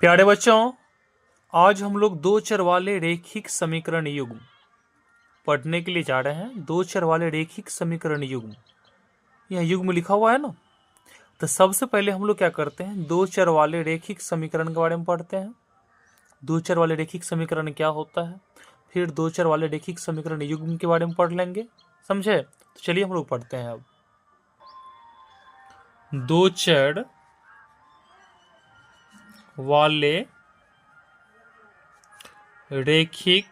प्यारे बच्चों, आज हम लोग दो चर वाले रेखिक समीकरण युग्म पढ़ने के लिए जा रहे हैं। दो चर वाले रेखिक समीकरण युग्म, यह युग्म लिखा हुआ है ना। तो सबसे पहले हम लोग क्या करते हैं, दो चर वाले रेखिक समीकरण के बारे में पढ़ते हैं। दो चर वाले रेखिक समीकरण क्या होता है, फिर दो चर वाले रेखिक समीकरण युग्म के बारे में पढ़ लेंगे। समझे? तो चलिए हम लोग पढ़ते हैं। अब दो चर वाले रेखिक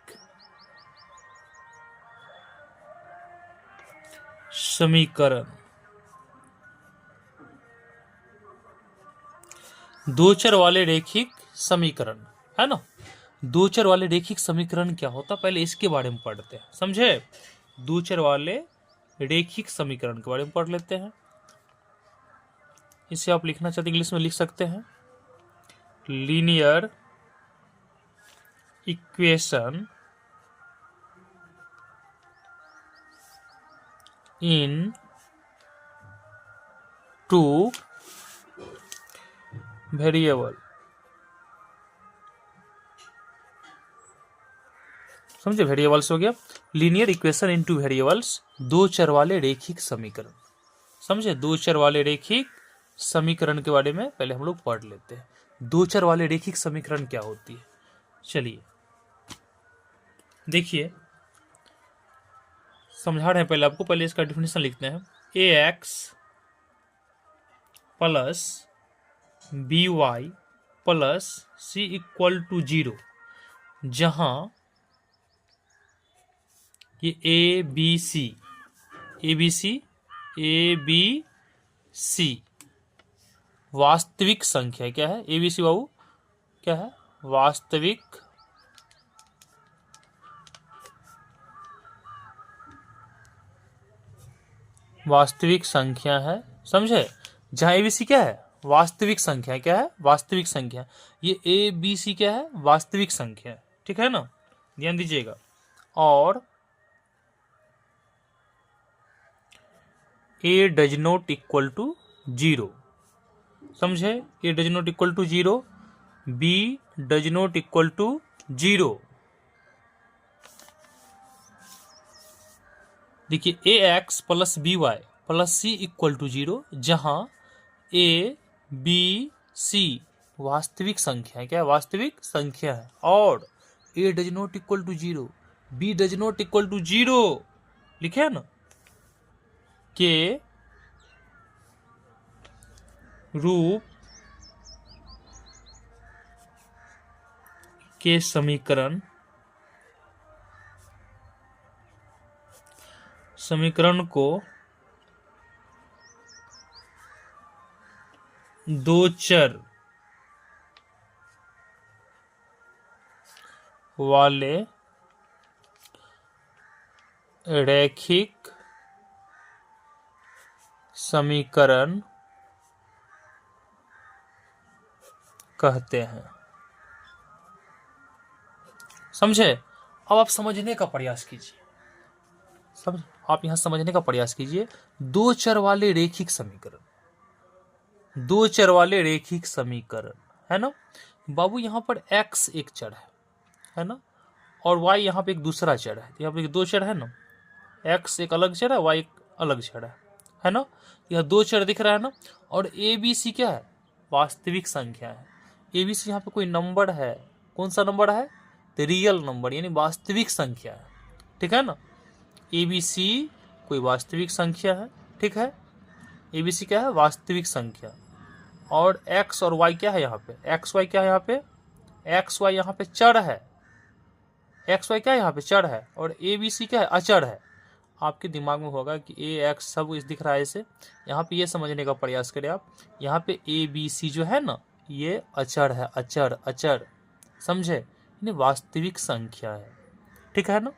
समीकरण। दो चर वाले रेखिक समीकरण है ना। दो चर वाले रेखिक समीकरण क्या होता है, पहले इसके बारे में पढ़ते हैं। समझे? दो चर वाले रेखिक समीकरण के बारे में पढ़ लेते हैं। इसे आप लिखना चाहते इंग्लिश में लिख सकते हैं, linear equation in two variable. समझे? वेरिएबल्स हो गया, linear equation in two variables, दो चर वाले रेखिक समीकरण। समझे? दो चर वाले रेखिक समीकरण के बारे में पहले हम लोग पढ़ लेते हैं। दो चर वाले रेखिक समीकरण क्या होती है, चलिए देखिए, समझा रहे हैं पहले आपको। पहले इसका डिफिनेशन लिखते हैं, a x plus b y plus c equal to 0, जहां ये ए बी सी वास्तविक संख्या क्या है। ए बी सी बाबू क्या है? वास्तविक संख्या है। समझे? जहां ए बी सी क्या है? वास्तविक संख्या। क्या है? वास्तविक संख्या। ये ए बी सी क्या है? वास्तविक संख्या। ठीक है ना, ध्यान दीजिएगा। और a does not equal to 0। समझे? A does not equal to 0, b does not equal to 0। देखिए, a x plus b y plus c equal to 0, जहां ए बी सी वास्तविक संख्या है। क्या है? वास्तविक संख्या है। और a does not equal to 0, b does not equal to 0 लिखे है ना, के रूप के समीकरण को दो चर वाले रैखिक समीकरण कहते हैं। समझे? अब आप समझने का प्रयास कीजिए। समझ, आप यहां समझने का प्रयास कीजिए। दो चर वाले रेखिक समीकरण, दो चर वाले रेखिक समीकरण है ना बाबू। यहां पर x एक चर है ना, और y यहां पे एक दूसरा चर है। यहाँ पे दो चर है ना, x एक अलग चर है, y एक अलग चर है ना। यह दो चर दिख रहा है ना। और ए बी सी क्या है? वास्तविक संख्या है। ए बी सी यहाँ पे कोई नंबर है। कौन सा नंबर है? तो रियल नंबर, यानी वास्तविक संख्या है। ठीक है ना, ए बी सी कोई वास्तविक संख्या है। ठीक है, ए बी सी क्या है? वास्तविक संख्या। और एक्स और वाई क्या है यहाँ पे? एक्स वाई क्या है यहाँ पे? एक्स वाई यहाँ पे चर है। एक्स वाई क्या है यहाँ पे? चर है। और ए बी सी क्या है? अचर है। आपके दिमाग में होगा कि ए एक्स सब इस दिख रहा है ऐसे। यहाँ पे ये समझने का प्रयास करें आप, यहाँ पे ए बी सी जो है ना, ये अचर है। अचर अचर, समझे? यानी वास्तविक संख्या है। ठीक है ना।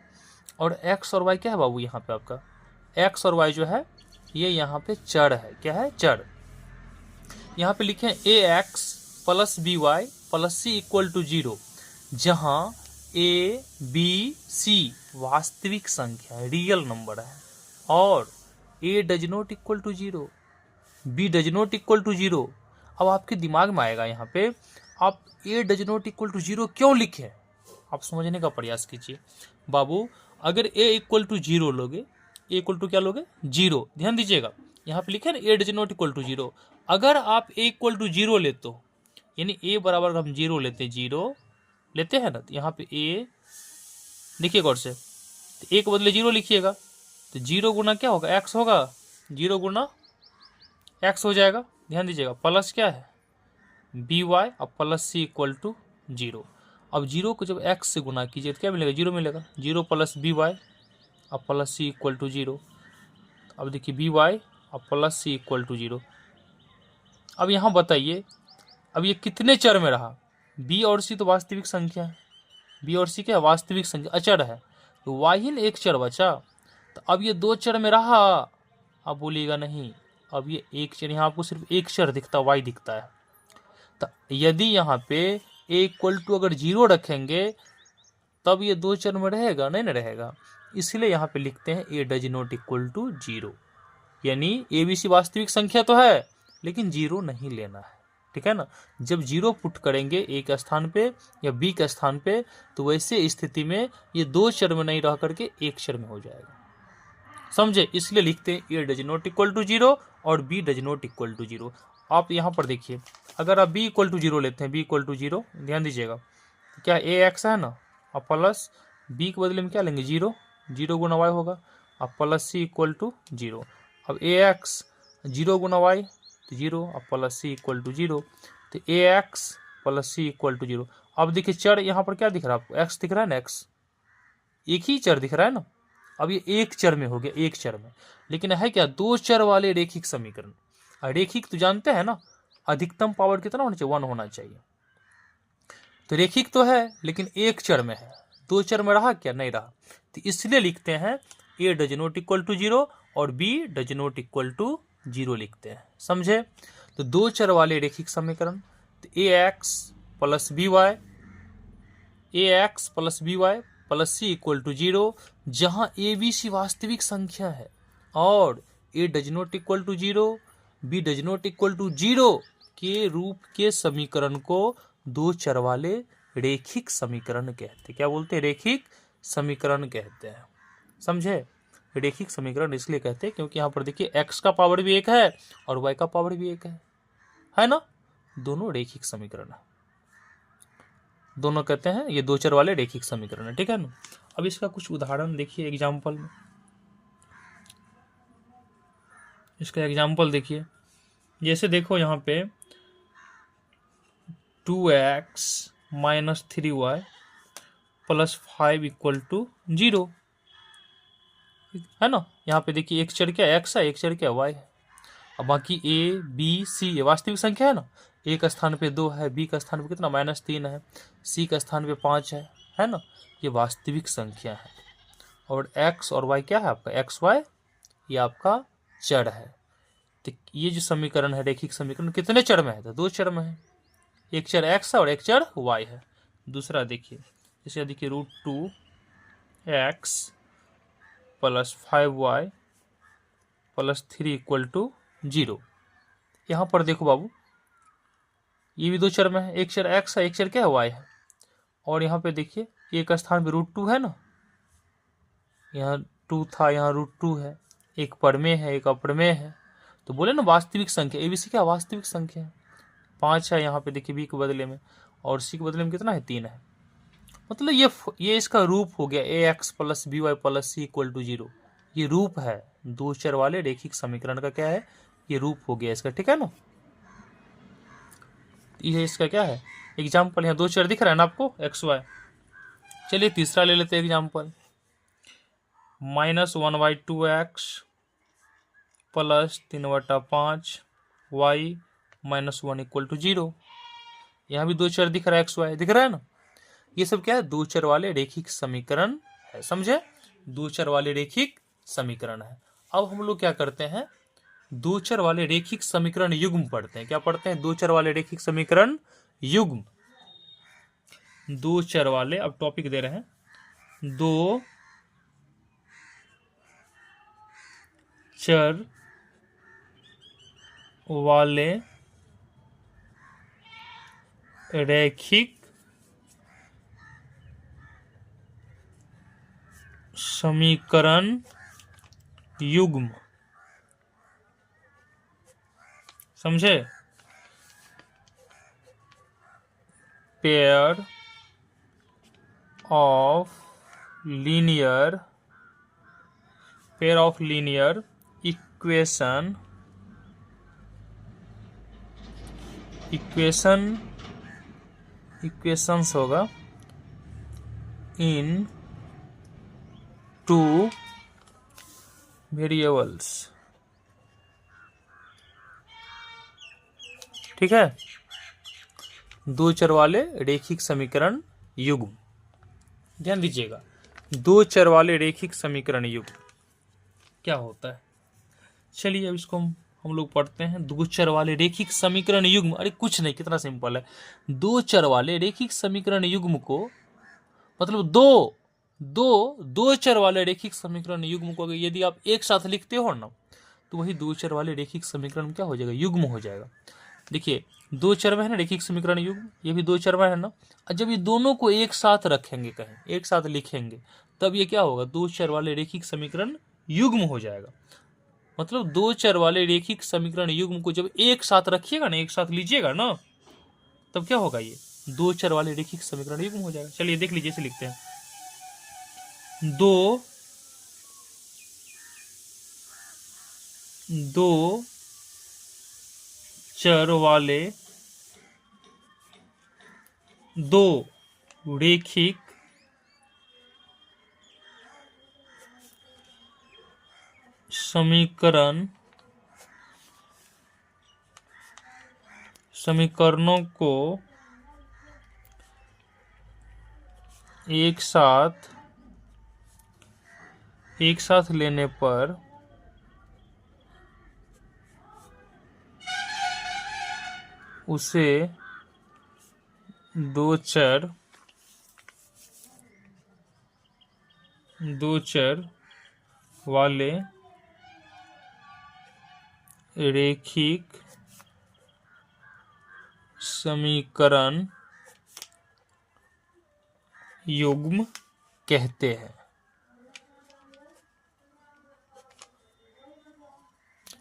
और एक्स और वाई क्या है बाबू? यहाँ पे आपका एक्स और वाई जो है ये यहाँ पे चर है। क्या है? चर। यहाँ पे लिखे a x plus b y plus c equal to 0, जहां ए बी सी वास्तविक संख्या है, रियल नंबर है। और a does not equal to 0, b does not equal to 0। अब आपके दिमाग में आएगा यहाँ पे, आप a does not equal to 0 क्यों लिखे, आप समझने का प्रयास कीजिए। बाबू अगर a इक्वल टू 0 लोगे, a इक्वल टू क्या लोगे 0, ध्यान दीजिएगा यहाँ पे लिखे ना a does not equal to 0, अगर आप a इक्वल टू 0 लेते हो, यानी a बराबर हम 0 लेते हैं, 0 लेते हैं ना, तो यहाँ पे a देखिए गौर से, तो a के बदले 0 लिखिएगा, तो 0 गुना क्या होगा x होगा, 0 गुना x हो जाएगा, ध्यान दीजिएगा, प्लस क्या है बी वाई, अब प्लस सी इक्वल टू 0। अब 0 को जब x से गुना कीजिए तो क्या मिलेगा 0 मिलेगा, 0 प्लस बी वाई अब प्लस सी इक्वल टू 0। अब देखिए बी वाई अब प्लस सी इक्वल टू 0। अब यहाँ बताइए, अब ये कितने चर में रहा, b और c तो वास्तविक संख्या है, b और c क्या है वास्तविक संख्या, अचर है, तो y ही एक चर बचा, तो अब ये 2 चर में रहा, अब बोलिएगा नहीं, अब ये एक चर, यहाँ आपको सिर्फ एक चर दिखता y दिखता है, तो यदि यहाँ पे a इक्वल टू अगर 0 रखेंगे तब ये 2 चर में रहेगा, नहीं ना रहेगा, इसलिए यहाँ पे लिखते हैं a does not equal to 0, यानी a b c वास्तविक संख्या तो है लेकिन 0 नहीं लेना है, ठीक है ना। जब 0 पुट करेंगे a के स्थान पे या b के स्थान पे, तो वैसे स्थिति में ये 2 चर में नहीं रह करके एक चर में हो जाएगा, समझे, इसलिए लिखते हैं a does not equal to 0 और b does not equal to 0। आप यहाँ पर देखिए, अगर आप b इक्वल टू 0 लेते हैं, b इक्वल टू 0, ध्यान दीजिएगा, तो क्या a x है ना, अब प्लस b के बदले में क्या लेंगे 0, 0 गुना y होगा, अब प्लस c इक्वल टू 0। अब a x 0 गुना y तो 0, अब प्लस c इक्वल टू 0, तो a x plus c equal to 0। अब देखिए चर यहाँ पर क्या दिख रहा है आपको, x दिख रहा है ना, x एक ही चर दिख रहा है ना, अब ये एक चर में हो गया, एक चर में, लेकिन है क्या 2 चर वाले रेखिक समीकरण। रेखिक तो जानते हैं ना, अधिकतम पावर कितना होना चाहिए 1 होना चाहिए, तो रेखिक तो है लेकिन एक चर में है, 2 चर में रहा क्या नहीं रहा, तो इसलिए लिखते हैं a does not equal to 0 और b does not equal to 0 लिखते हैं, समझे। तो 2 चर वाले रेखिक समीकरण, तो ax plus b y, ax plus b y plus c equal to 0, जहां ए बी सी वास्तविक संख्या है और a does not equal to 0 b does not equal to 0 के रूप के समीकरण को 2 चर वाले रेखिक समीकरण कहते हैं, क्या बोलते हैं रेखिक समीकरण कहते हैं, समझे। रेखिक समीकरण इसलिए कहते हैं क्योंकि यहाँ पर देखिए x का पावर भी 1 है और y का पावर भी 1 है ना, दोनों रेखिक समीकरण है, दोनों कहते हैं ये 2 चर वाले रेखिक समीकरण है, ठीक है ना। अब इसका कुछ उदाहरण देखिए एग्जाम्पल में, इसका एग्जाम्पल देखिए, जैसे देखो यहाँ पे 2x minus 3y plus 5 equal to 0 है ना, यहाँ पे देखिए एक चर क्या x है, एक चर क्या y है, अब बाकी a b c ये वास्तविक संख्या है ना, a का स्थान पे 2 है, b का स्थान पे कितना -3 है, c का स्थान पे 5 है ना, ये वास्तविक संख्या है, और x और y क्या है आपका एक्स वाई, ये आपका चर है। तो ये जो समीकरण है रेखिक समीकरण कितने चर में है, तो 2 चर में है, एक चर x है और एक चर y है। दूसरा देखिए, जैसे देखिए √2x plus 5y plus 3 equal to 0। यहाँ पर देखो बाबू, ये भी 2 चर में है, एक चर x है, एक चर क्या है y है, और यहाँ पे देखिए एक स्थान पे √2 है ना, यहाँ 2 था, यहाँ √2 है, एक परमेय है एक अप्रमेय है, तो बोले ना वास्तविक संख्या, एबीसी क्या वास्तविक संख्या है, 5 है यहाँ पे देखिए बी के बदले में, और सी के बदले में कितना है 3 है, मतलब ये इसका रूप हो गया a x plus b y plus c equal to 0, ये रूप है 2 चर वाले रेखिक समीकरण का, क्या है ये रूप हो गया इसका, ठीक है ना। ये इसका क्या है एग्जाम्पल, यहाँ 2 चर दिख रहा है ना आपको एक्स वाई। चलिए तीसरा ले लेते हैं example, -1/2x plus 3/5 y -1 equal to 0। यहाँ भी 2 चर दिख रहा है एक्स वाई, दिख रहा है ना, ये सब क्या है 2 चर वाले रेखिक समीकरण है, समझे, 2 चर वाले रेखिक समीकरण है। अब हम लोग क्या करते हैं 2 चर वाले रेखिक समीकरण युग्म पढ़ते हैं, क्या पढ़ते हैं 2 चर वाले रेखिक समीकरण युग्म, 2 चर वाले, अब टॉपिक दे रहे हैं 2 चर वाले रैखिक समीकरण युग्म। समझे? पेयर ऑफ लीनियर इक्वेशंस होगा इन टू वेरिएबल्स। ठीक है, दो चर वाले रेखिक समीकरण युग्म। ध्यान दीजिएगा, दो चर वाले रेखिक समीकरण युग्म क्या होता है? चलिए अब इसको हम लोग पढ़ते हैं। दो चर वाले रेखिक समीकरण युग्म, अरे कुछ नहीं, कितना सिंपल है। दो चर वाले रेखिक समीकरण युग्म को मतलब दो चर वाले रेखिक समीकरण युग्म को यदि आप एक साथ लिखते हो ना, तो वही दो चर वाले रेखिक समीकरण क्या हो जाएगा? युग्म हो जाएगा। देखिए, दो चर में है ना रेखिक समीकरण युग्म, ये भी दो चर में है ना। और जब ये दोनों को एक साथ रखेंगे, कहीं एक साथ लिखेंगे, तब ये क्या होगा? दो चर वाले रेखिक समीकरण युग्म हो जाएगा। मतलब दो चर वाले रेखिक समीकरण युग्म को जब एक साथ रखिएगा ना, एक साथ लीजिएगा ना, तब क्या होगा? ये दो चर वाले रेखिक समीकरण युग्म हो जाएगा। चलिए देख लीजिए, इसे लिखते हैं। दो चर वाले दो रेखिक समीकरणों को एक साथ लेने पर उसे दो चर वाले रेखिक समीकरण युग्म कहते हैं।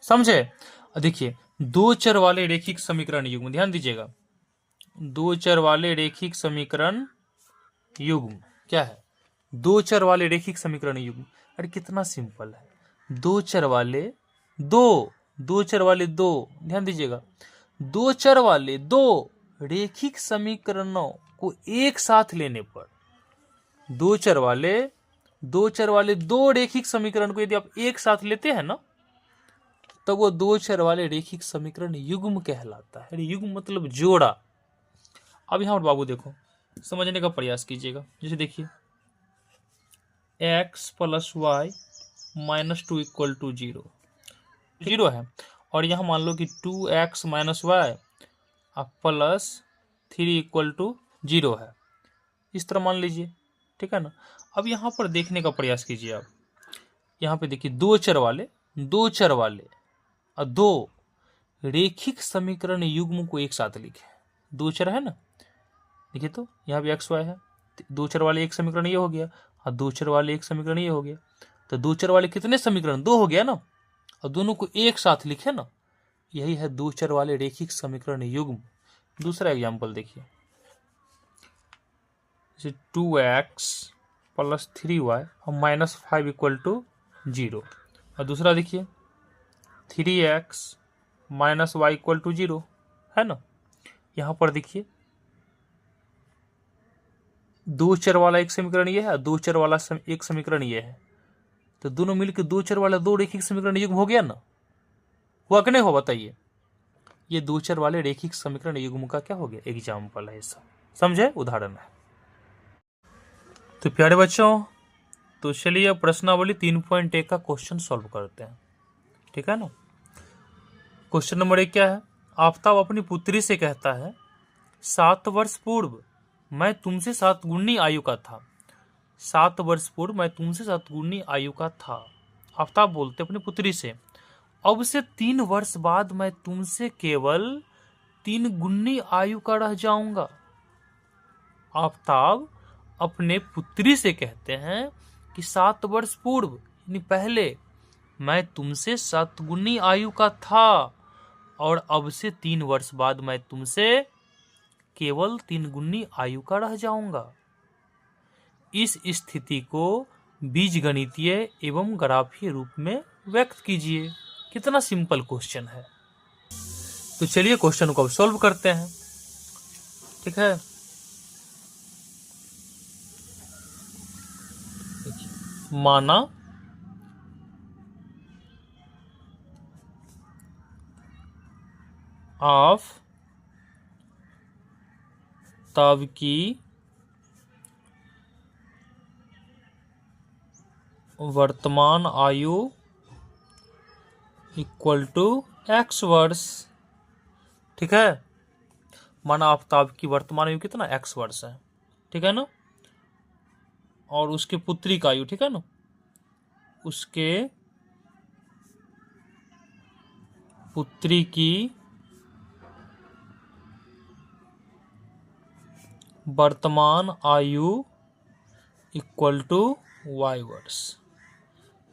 समझे? देखिए, दो चर वाले रेखिक समीकरण युग्म, ध्यान दीजिएगा, दो चर वाले रेखिक समीकरण युग्म क्या है? दो चर वाले रेखिक समीकरण युग्म। अरे कितना सिंपल है। दो चर वाले दो, ध्यान दीजिएगा, दो चर वाले दो रेखिक समीकरणों को एक साथ लेने पर, दो चर वाले दो रेखिक समीकरण को यदि आप एक साथ लेते हैं ना, तब वो दो चर वाले रेखिक समीकरण युग्म कहलाता है। अरे युग्म मतलब जोड़ा। अब यहां पर बाबू देखो, समझने का प्रयास कीजिएगा। जैसे देखिए, x plus y minus 2 equal to 0 है, और यहां मान लो कि 2x minus y plus 3 equal to 0 है। इस तरह मान लीजिए, ठीक है ना। अब यहां पर देखने का प्रयास कीजिए आप, यहां पे देखिए, दो चर वाले और दो रेखिक समीकरण युग्म को एक साथ लिखे। दो चर है ना, देखिए तो यहाँ भी एक्स वाई है, दो चर वाले एक समीकरण ये हो गया, और दो चर वाले एक समीकरण ये हो गया। तो दो चर वाले कितने समीकरण? दो हो गया ना, और दोनों को एक साथ लिखे ना, यही है दो चर वाले रेखिक समीकरण युग्म। दूसरा एग्जाम्पल देखिए, जैसे 2x प्लस 3y और माइनस 5 इक्वल टू 0। और दूसरा देखिए, 3x minus Y equal to 0 है ना। यहां पर देखिए, दो चर वाला एक समीकरण ये है, दो चर वाला एक समीकरण ये है, तो दोनों मिलकर दो चर वाला दो रेखिक समीकरण युग्म हो गया ना। हुआ कि नहीं हो? बताइए। ये दो चर वाले रेखिक समीकरण युग्म का क्या हो गया? एग्जाम्पल है इसका। समझे? उदाहरण है। तो प्यारे बच्चों, तो चलिए प्रश्नावली 3.1 का क्वेश्चन सॉल्व करते हैं। ठीक है ना। क्वेश्चन नंबर 1 क्या है? आफताब अपनी पुत्री से कहता है, 7 वर्ष पूर्व मैं तुमसे 7 गुनी आयु का था। 7 वर्ष पूर्व मैं तुमसे 7 गुनी आयु का था। आफताब बोलते अपनी पुत्री से, अब से 3 वर्ष बाद मैं तुमसे केवल 3 गुनी आयु का रह जाऊंगा। आफताब अपने पुत्री से कहते हैं कि 7 वर्ष पूर्व यानी पहले मैं तुमसे 7 गुनी आयु का था और अब से 3 वर्ष बाद मैं तुमसे केवल 3 गुनी आयु का रह जाऊंगा। इस स्थिति को बीजगणितीय एवं ग्राफीय रूप में व्यक्त कीजिए। कितना सिंपल क्वेश्चन है। तो चलिए क्वेश्चन को अब सॉल्व करते हैं। ठीक है, माना आफताब की वर्तमान आयु इक्वल टू x वर्ष। ठीक है, माना आफताब की वर्तमान आयु कितना x वर्ष है। ठीक है ना, और उसके पुत्री का आयु, ठीक है ना, उसके पुत्री की वर्तमान आयु इक्वल टू y वर्ष।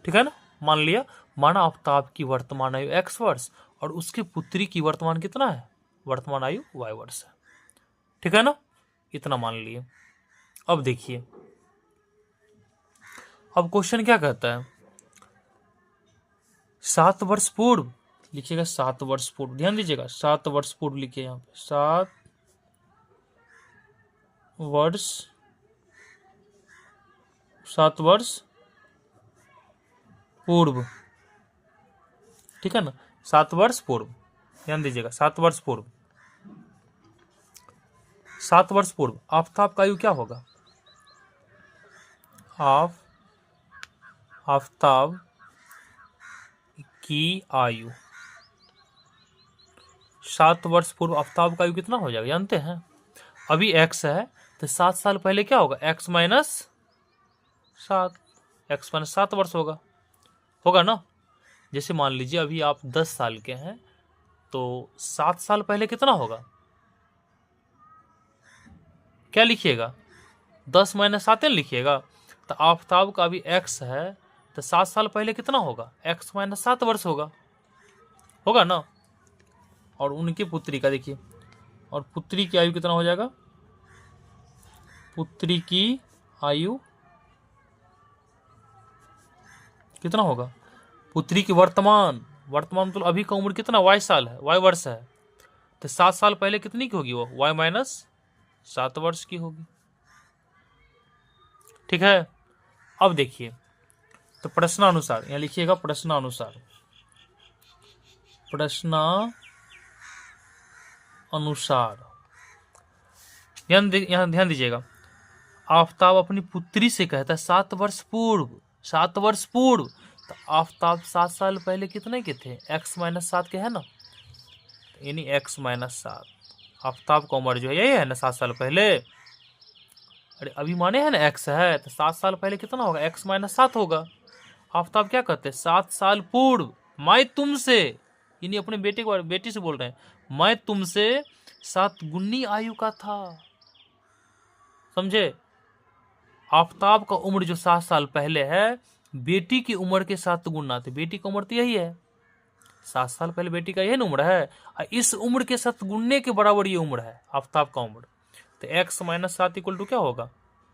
ठीक है ना, मान लिया माना आफताब की वर्तमान आयु x वर्ष और उसके पुत्री की वर्तमान कितना है, वर्तमान आयु y वर्ष है। ठीक है ना, इतना मान लिए। अब देखिए, अब क्वेश्चन क्या कहता है, 7 वर्ष पूर्व लिखिएगा, 7 वर्ष पूर्व, ध्यान दीजिएगा 7 वर्ष पूर्व लिखिए यहाँ पे, 7 वर्ष पूर्व। ठीक है ना, 7 वर्ष पूर्व, ध्यान दीजिएगा 7 वर्ष पूर्व, 7 वर्ष पूर्व आफताब का आयु क्या होगा, आफताब की आयु 7 वर्ष पूर्व आफताब का आयु कितना हो जाएगा जानते हैं, अभी x है तो 7 साल पहले क्या होगा, x माइनस 7 वर्ष होगा ना। जैसे मान लीजिए अभी आप 10 साल के हैं तो 7 साल पहले कितना होगा, क्या लिखिएगा, 10 माइनस 7 लिखिएगा। तो आफताब का अभी x है तो 7 साल पहले कितना होगा, x माइनस 7 वर्ष होगा ना। और उनकी पुत्री का देखिए, और पुत्री की आयु कितना हो जाएगा, पुत्री की आयु कितना होगा, पुत्री की वर्तमान मतलब अभी का उम्र कितना, y साल है, y वर्ष है। तो 7 साल पहले कितनी की होगी, वो y माइनस 7 वर्ष की होगी। ठीक है, अब देखिए, तो प्रश्नानुसार यहाँ लिखिएगा, प्रश्नानुसार यहाँ ध्यान दीजिएगा, आफताब अपनी पुत्री से कहता है 7 वर्ष पूर्व, तो आफताब 7 साल पहले कितने के थे, x माइनस 7 के है ना, यानी x माइनस 7, आफताब का उम्र जो है यही है ना 7 साल पहले। अरे अभी माने है ना x है तो 7 साल पहले कितना होगा, x माइनस 7 होगा। आफताब क्या कहते हैं, 7 साल पूर्व मैं तुमसे, यानी अपने बेटी से बोल रहे हैं, मैं तुमसे 7 गुनी आयु का था। समझे, आफताब का उम्र जो 7 साल पहले है बेटी की उम्र के 7 गुना, तो बेटी की उम्र तो यही है, 7 साल पहले बेटी का यही ना उम्र है, इस उम्र के 7 गुने के बराबर ये उम्र है आफताब का उम्र। तो x माइनस 7 इक्वल टू क्या होगा,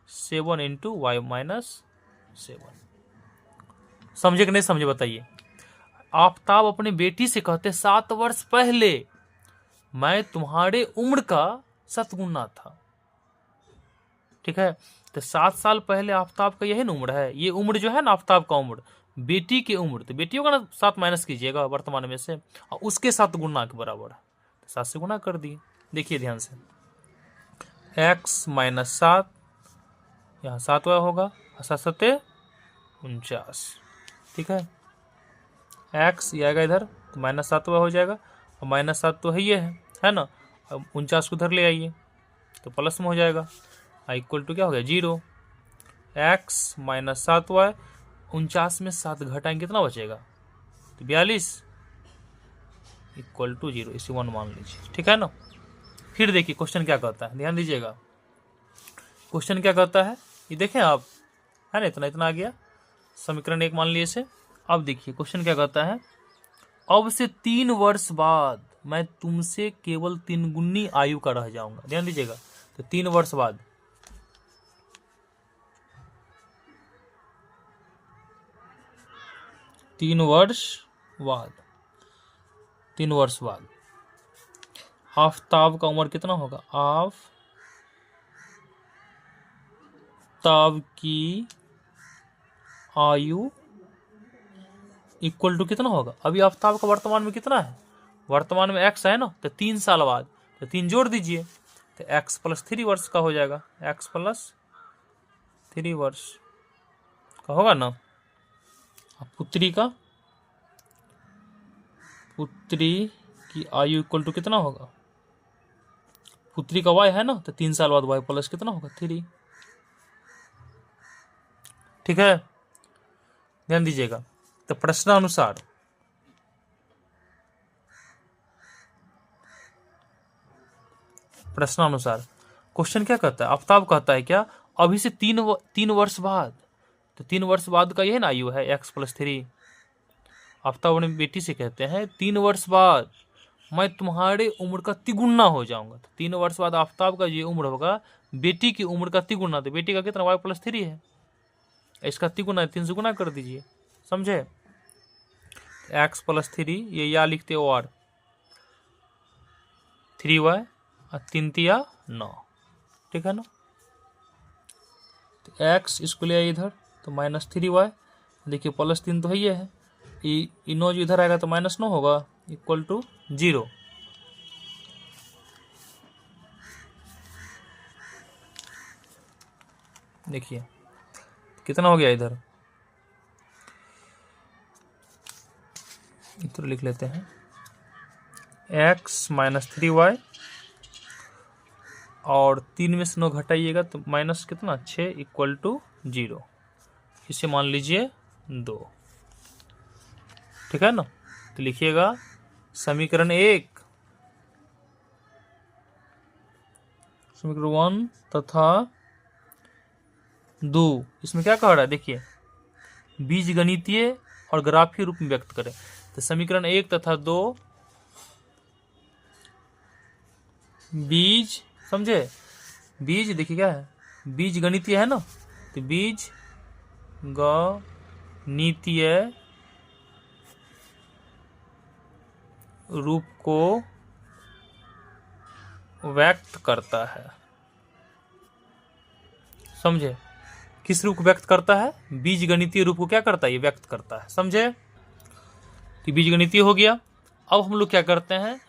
7 इंटू वाई माइनस 7। समझे कि नहीं समझे बताइए। आफताब अपने बेटी से कहते 7 वर्ष पहले मैं तुम्हारे उम्र का 7 गुना था। ठीक है, तो 7 साल पहले आफताब का यही ना उम्र है, ये उम्र जो है ना आफताब का उम्र, बेटी की उम्र, तो बेटी होगा ना 7 माइनस कीजिएगा वर्तमान में से, और उसके 7 गुना के बराबर है, तो 7 से गुना कर दिए। देखिए ध्यान से, x माइनस 7, यहाँ 7 होगा, 7 7 49। ठीक है, x ये आएगा इधर तो माइनस 7 हो जाएगा, और माइनस 7 तो है ये है ना, अब 49 को उधर ले आइए तो प्लस में हो जाएगा, इक्वल टू क्या हो गया 0। x माइनस 7y, 49 में 7 घटाएंगे कितना बचेगा, तो 42 इक्वल टू 0, इसे 1 मान लीजिए। ठीक है ना, फिर देखिए क्वेश्चन क्या कहता है, ध्यान दीजिएगा, क्वेश्चन क्या कहता है ये देखें आप, है ना, इतना इतना आ गया समीकरण 1 मान लिए इसे। अब देखिए क्वेश्चन क्या कहता है, अब से 3 वर्ष बाद मैं तुमसे केवल 3 गुनी आयु का रह जाऊंगा। ध्यान दीजिएगा, तो 3 वर्ष बाद, तीन वर्ष बाद आफताब का उम्र कितना होगा, आफताब की आयु इक्वल टू कितना होगा। अभी आफताब का वर्तमान में कितना है, वर्तमान में x है ना, तो 3 साल बाद, तो 3 जोड़ दीजिए तो x + 3 वर्ष का हो जाएगा, x + 3 वर्ष का होगा ना। पुत्री की आयु इक्वल टू कितना होगा, पुत्री का y है ना, तो 3 साल बाद y + कितना होगा 3। ठीक है, ध्यान दीजिएगा। तो प्रश्नानुसार क्वेश्चन क्या कहता है, आफताब कहता है क्या, अभी से 3 वर्ष बाद, तो 3 वर्ष बाद का यह ना आयु है x + 3। आफताब अपनी बेटी से कहते हैं 3 वर्ष बाद मैं तुम्हारे उम्र का तिगुना हो जाऊंगा। तो 3 वर्ष बाद आफताब का ये उम्र होगा बेटी की उम्र का तिगुना, तो बेटी का कितना y + 3 है, इसका तिगुना 3 से गुना कर दीजिए, समझे। x + 3 ये या लिखते हो और 3y और 3 तिया 9, ठीक है ना। तो x इसको ले आइए इधर, तो -3y, देखिए +3 तो है ही है, ये 9 जो इधर आएगा तो -9 होगा, इक्वल टू 0। देखिए कितना हो गया इधर लिख लेते हैं, x - 3y और 3 में से 9 घटाइएगा तो माइनस कितना 6 इक्वल टू 0, इसे मान लीजिए 2, ठीक है ना। तो लिखिएगा समीकरण 1 तथा 2, इसमें क्या कह रहा है देखिए, बीज गणितीय और ग्राफीय रूप में व्यक्त करें। तो समीकरण 1 तथा 2 बीज, समझे, बीज देखिए क्या है, बीज गणितीय है ना, तो बीज गणितीय रूप को व्यक्त करता है, समझे। किस रूप को व्यक्त करता है, बीज गणितीय रूप को क्या करता है, ये व्यक्त करता है, समझे। तो बीज गणितीय हो गया। अब हम लोग क्या करते हैं,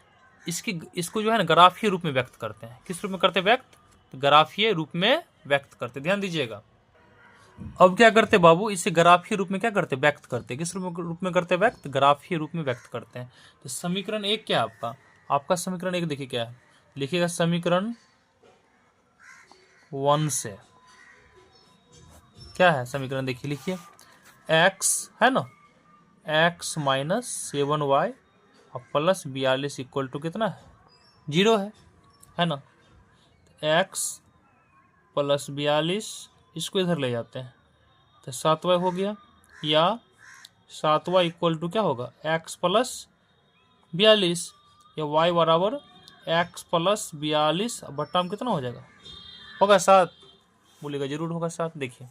इसको जो है ना ग्राफीय रूप में व्यक्त करते हैं। किस रूप में करते हैं व्यक्त, तो ग्राफीय रूप में व्यक्त करते, ध्यान दीजिएगा। अब क्या करते बाबू, इसे ग्राफीय रूप में क्या करते, व्यक्त करते। किस रूप में करते व्यक्त, ग्राफीय रूप में व्यक्त करते हैं। तो समीकरण 1 क्या है आपका समीकरण 1 देखिए क्या है, लिखिएगा समीकरण 1 से क्या है समीकरण, देखिए लिखिए, x है ना, x - 7y और +42 इक्वल टू कितना है 0 है ना। x + 42 इसको इधर ले जाते हैं तो 7y हो गया, या 7y इक्वल टू क्या होगा x + 42, या y बराबर x + 42 बट्टा में कितना हो जाएगा, होगा 7, बोलेगा जरूर होगा 7। देखिए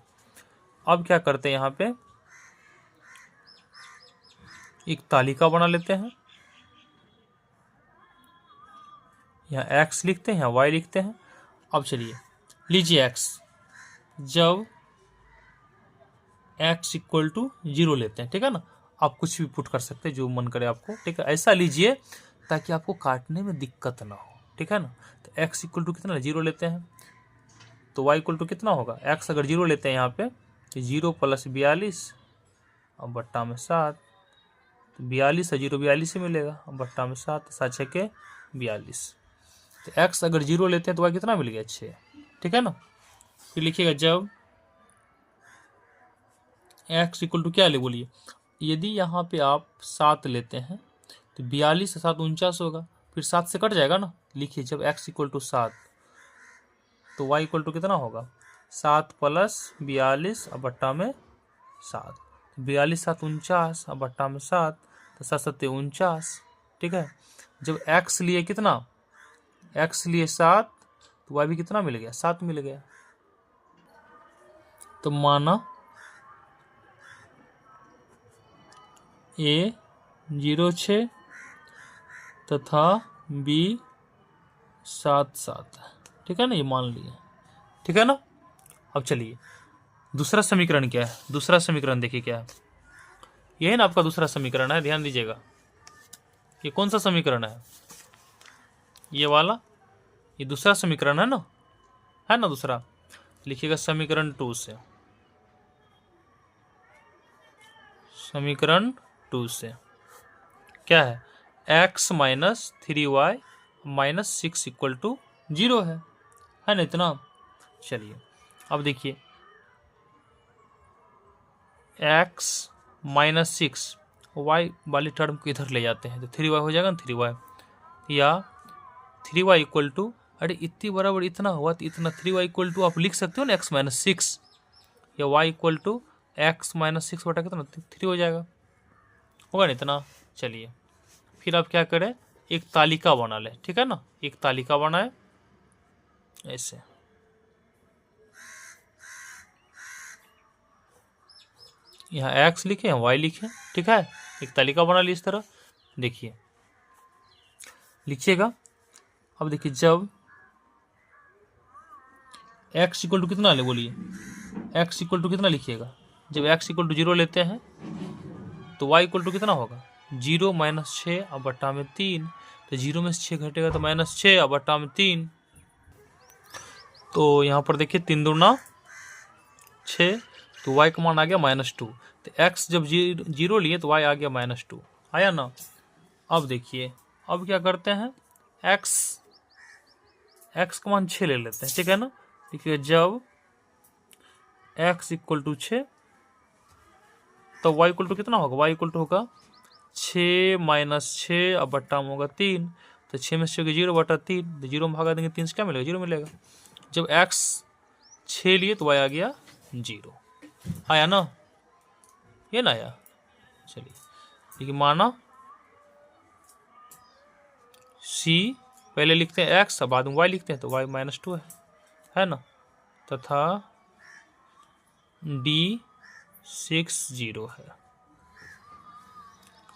अब क्या करते हैं, यहाँ पे एक तालिका बना लेते हैं, यहाँ x लिखते हैं, यहाँ y लिखते हैं। अब चलिए लीजिए x, जब x इक्वल टू 0 लेते हैं, ठीक है ना, आप कुछ भी पुट कर सकते हैं जो मन करे आपको, ठीक है, ऐसा लीजिए ताकि आपको काटने में दिक्कत ना हो, ठीक है ना। तो x इक्वल टू कितना 0 लेते हैं, तो y इक्वल टू कितना होगा, x अगर 0 लेते हैं यहाँ पे तो 0 + 42 और बट्टा में 7, तो 42 है 0 42 से मिलेगा, और बट्टा में 7, 7 × 6 = 42। तो x अगर 0 लेते हैं तो y कितना मिल गया 6, ठीक है ना। फिर लिखिएगा जब x इक्वल टू क्या ले बोलिए, यदि यहाँ पे आप 7 लेते हैं तो 42 से 7 49 होगा, फिर 7 से कट जाएगा ना। लिखिए जब x इक्वल टू 7 तो y इक्वल टू कितना होगा 7 प्लस 42 और बट्टा में 7, 42 7 49 और बट्टा में 7, तो 7 7 49। ठीक है, जब x लिए कितना, x लिए 7, तो y भी कितना मिल गया, 7 मिल गया। तो माना A 06 तथा B 7 7, ठीक है ना, ये मान लिए, ठीक है ना। अब चलिए दूसरा समीकरण क्या है, दूसरा समीकरण देखिए क्या है, ये है ना आपका दूसरा समीकरण है, ध्यान दीजिएगा। ये कौन सा समीकरण है, ये वाला, ये दूसरा समीकरण है ना दूसरा। लिखिएगा समीकरण 2 से, समीकरण 2 से क्या है, x minus 3y minus 6 equal to 0 है ना इतना। चलिए अब देखिए x माइनस 6, y वाली टर्म को इधर ले जाते हैं तो 3y हो जाएगा ना, 3y, या 3y इक्वल टू, अरे इतनी बराबर इतना हुआ तो इतना 3y इक्वल टू आप लिख सकते हो ना x माइनस 6, या y equal to x minus 6 बटा कितना 3 हो जाएगा, होगा ना इतना। चलिए फिर आप क्या करें, एक तालिका बना ले, ठीक है ना, एक तालिका बनाए ऐसे, यहाँ x लिखे यहाँ y लिखे, ठीक है, एक तालिका बना ली इस तरह। देखिए लिखिएगा, अब देखिए जब x इक्वल टू कितना ले बोलिए, x इक्वल टू कितना लिखिएगा, जब x इक्वल टू 0 लेते हैं तो y इक्वल टू कितना होगा, 0 माइनस 6 और बट्टा में 3, तो 0 में से 6 घटेगा तो माइनस 6 और बट्टा में 3, तो यहाँ पर देखिए 3 दूना 6, तो y का मान आ गया -2, तो x जब 0 लिए तो y आ गया -2, आया ना। अब देखिए अब क्या करते हैं, x का मान 6 ले लेते हैं, ठीक है ना। देखिए जब x इक्वल टू 6 तो y इक्वल टू कितना होगा, y इक्वल टू होगा 6 माइनस 6 अब बट्टा में होगा 3, तो 6 में से 0 बटा 3, तो 0 में भागा देंगे 3 से क्या मिलेगा, 0 मिलेगा। जब x 6 लिए तो y आ गया 0, आया ना, ये ना आया। चलिए देखिए माना c पहले लिखते हैं x बाद में y लिखते हैं तो y -2 है ना, तथा d 6 0 है,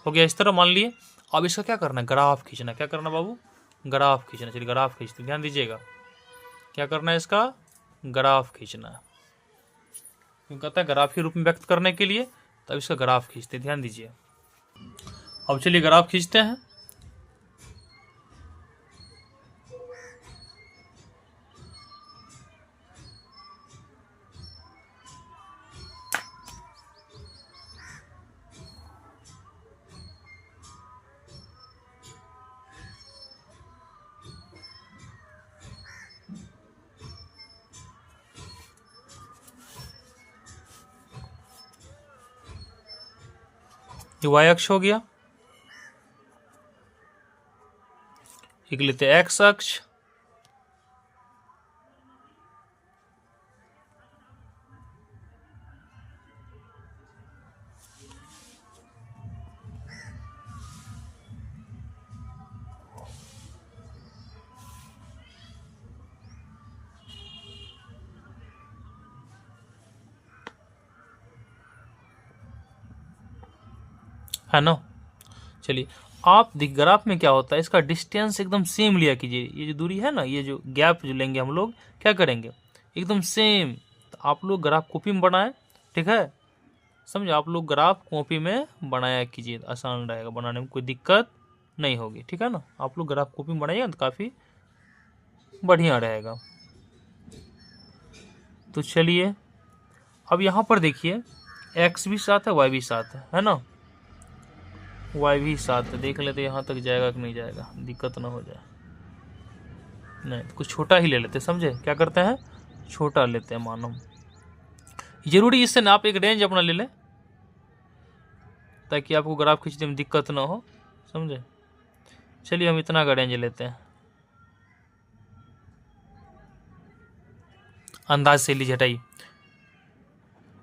हो गया इस तरह मान लिए। अब इसका क्या करना है, ग्राफ खींचना, क्या करना बाबू, ग्राफ खींचना। चलिए ग्राफ खींचते, ध्यान दीजिएगा क्या करना है, इसका ग्राफ खींचना है, क्यों कहता है ग्राफ के रूप में व्यक्त करने के लिए, तब इसका ग्राफ खींचते, ध्यान दीजिए। अब चलिए ग्राफ खींचते हैं। ये y अक्ष हो गया, एक लेते हैं x अक्ष, है ना। चलिए आप देख ग्राफ में क्या होता है, इसका डिस्टेंस एकदम सेम लिया कीजिए, ये जो दूरी है ना, ये जो गैप जो लेंगे हम लोग क्या करेंगे एकदम सेम, तो आप लोग ग्राफ कॉपी में बनाएं, ठीक है, समझे, आप लोग ग्राफ कॉपी में बनाया कीजिए, आसान रहेगा बनाने में, कोई दिक्कत नहीं होगी, ठीक है ना। आप लोग ग्राफ कॉपी में बनाइए तो काफ़ी बढ़िया रहेगा। तो चलिए अब यहाँ पर देखिए x भी 7 है, y भी 7 है ना, y भी 7 है, देख लेते यहाँ तक जाएगा कि नहीं जाएगा, दिक्कत ना हो जाए, नहीं तो कुछ छोटा ही ले लेते, समझे, क्या करते हैं छोटा लेते हैं मानो, जरूरी इससे ना आप एक रेंज अपना ले लें ताकि आपको ग्राफ खींचने में दिक्कत ना हो, समझे। चलिए हम इतना का रेंज लेते हैं। अंदाज से लीजिए, हटाइए।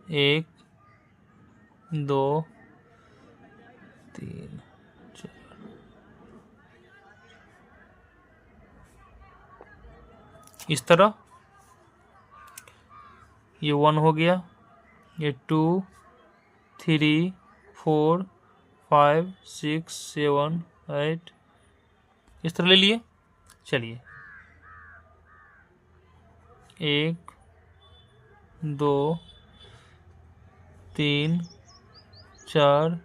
1 2 3 4, इस तरह ये 1 हो गया, ये 2 3 4 5 6 7 8, इस तरह ले लिए। चलिए 1 2 3 4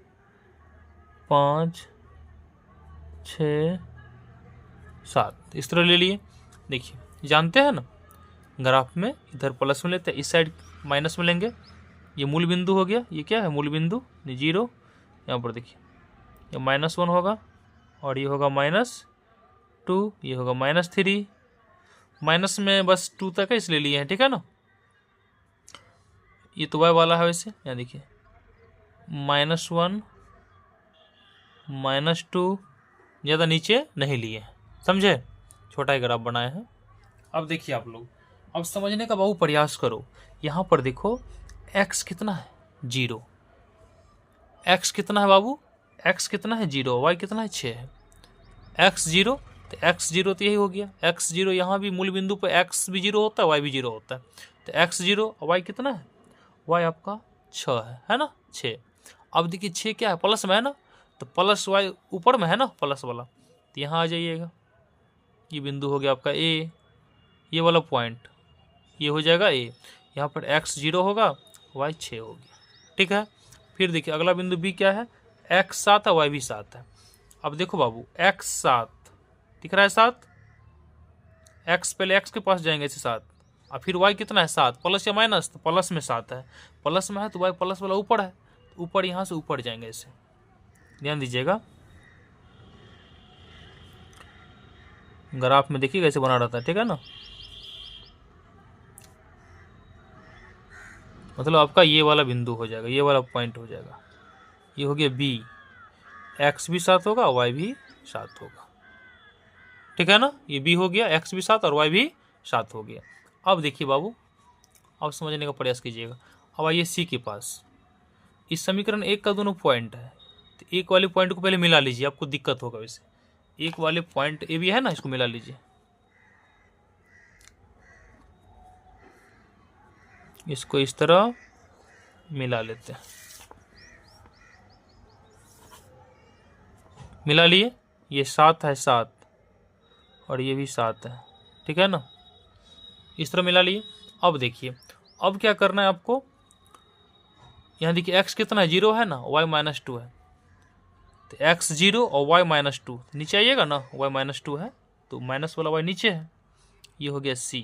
5 6 7, इस तरह ले लिए। देखिए जानते हैं ना, ग्राफ में इधर प्लस में लेते हैं, इस साइड माइनस में लेंगे। ये मूल बिंदु हो गया, ये क्या है मूल बिंदु, 0। यहाँ पर देखिए ये -1 होगा, और ये होगा -2, ये होगा -3। माइनस में बस 2 तक है इसलिए लिए हैं, ठीक है ना। ये तो y वाला है वैसे, यहाँ देखिए -1 -2, ज़्यादा नीचे नहीं लिए, समझे, छोटा ही ग्राफ बनाए हैं। अब देखिए आप लोग, अब समझने का बाबू प्रयास करो। यहाँ पर देखो x कितना है 0, x कितना है बाबू, x कितना है 0, y कितना है 6 है। x 0 तो x 0 तो यही हो गया, x 0 यहाँ भी मूल बिंदु पर x भी 0 होता है, y भी 0 होता है। तो x 0 और y कितना है, y आपका 6 है ना, 6। अब देखिए 6 क्या है, प्लस में है ना, तो प्लस y ऊपर में है ना प्लस वाला, तो यहाँ आ जाइएगा। ये बिंदु हो गया आपका a, ये वाला पॉइंट ये हो जाएगा a। यहाँ पर x 0 होगा, y 6 हो गया, ठीक है। फिर देखिए अगला बिंदु b क्या है, x 7 है, y भी 7 है। अब देखो बाबू x 7 दिख रहा है, 7, x पहले x के पास जाएंगे ऐसे 7, और फिर y कितना है 7, प्लस या माइनस, तो प्लस में 7 है, प्लस में है तो y प्लस वाला ऊपर है, तो ऊपर यहाँ से ऊपर जाएंगे ऐसे, ध्यान दीजिएगा। ग्राफ में देखिए कैसे बना रहता है, ठीक है ना। मतलब आपका ये वाला बिंदु हो जाएगा, ये वाला पॉइंट हो जाएगा, ये हो गया b, x भी 7 होगा, y भी 7 होगा, ठीक है ना। ये b हो गया, x भी 7 और y भी 7 हो गया। अब देखिए बाबू, अब समझने का प्रयास कीजिएगा। अब आइए c के पास, इस समीकरण 1 का दोनों पॉइंट है, तो एक वाले पॉइंट को पहले मिला लीजिए, आपको दिक्कत होगा वैसे। एक वाले पॉइंट ए भी है ना, इसको मिला लीजिए, इसको इस तरह मिला लेते हैं, मिला लिए। ये 7 है 7, और ये भी 7 है, ठीक है ना, इस तरह मिला लिए। अब देखिए अब क्या करना है आपको, यहाँ देखिए x कितना है 0 है ना, y -2 है, तो x 0 और y -2, नीचे आइएगा ना, y -2 है तो माइनस वाला y नीचे है, ये हो गया c।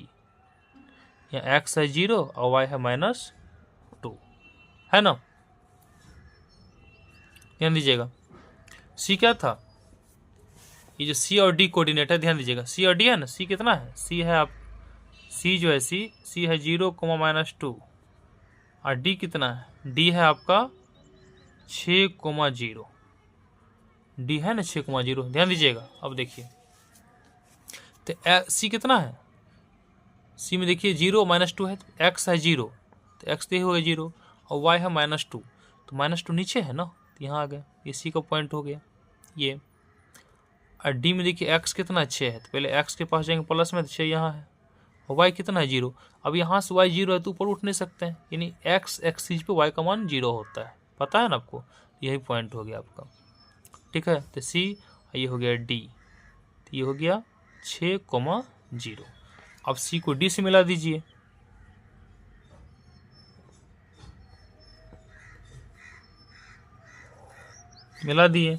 यहाँ x है 0 और y है -2, है ना। ध्यान दीजिएगा c क्या था, ये जो c और d कोऑर्डिनेट है, ध्यान दीजिएगा c और d है ना, c कितना है, c है आप c जो है c है 0, -2, और d कितना है, d है आपका 6, 0, d है ना 6, 0, ध्यान दीजिएगा। अब देखिए तो c कितना है, c में देखिए 0 -2 है, तो x है 0, तो x तो हो गया 0, और y है -2, तो -2 नीचे है ना, तो यहाँ आ गया, ये c का पॉइंट हो गया ये। और d में देखिए x कितना 6 है, तो पहले x के पास जाएंगे प्लस में, तो 6 यहाँ है, और y कितना है 0। अब यहाँ से y 0 है तो ऊपर उठ नहीं सकते हैं, यानी x एक्सिस पे y का मान 0 होता है, पता है ना आपको, यही पॉइंट हो गया आपका, ठीक है। तो c, ये हो गया d, तो ये हो गया 6, 0। अब c को d से मिला दीजिए, मिला दिए,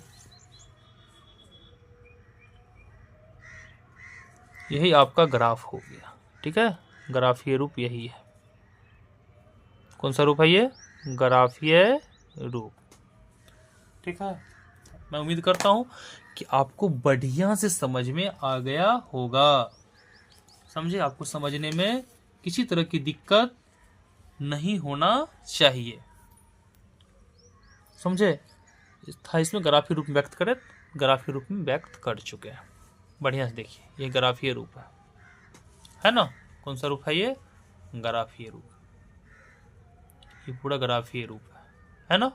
यही आपका ग्राफ हो गया, ठीक है। ग्राफीय रूप यही है, कौन सा रूप है ये, ग्राफीय रूप, ठीक है। मैं उम्मीद करता हूं कि आपको बढ़िया से समझ में आ गया होगा, समझे, आपको समझने में किसी तरह की दिक्कत नहीं होना चाहिए, समझे। था इसमें ग्राफीय रूप में व्यक्त करे, ग्राफीय रूप में व्यक्त कर चुके हैं। बढ़िया से देखिए, ये ग्राफीय रूप है ना, कौन सा रूप है ये, ग्राफीय रूप, ये पूरा ग्राफीय रूप है ना।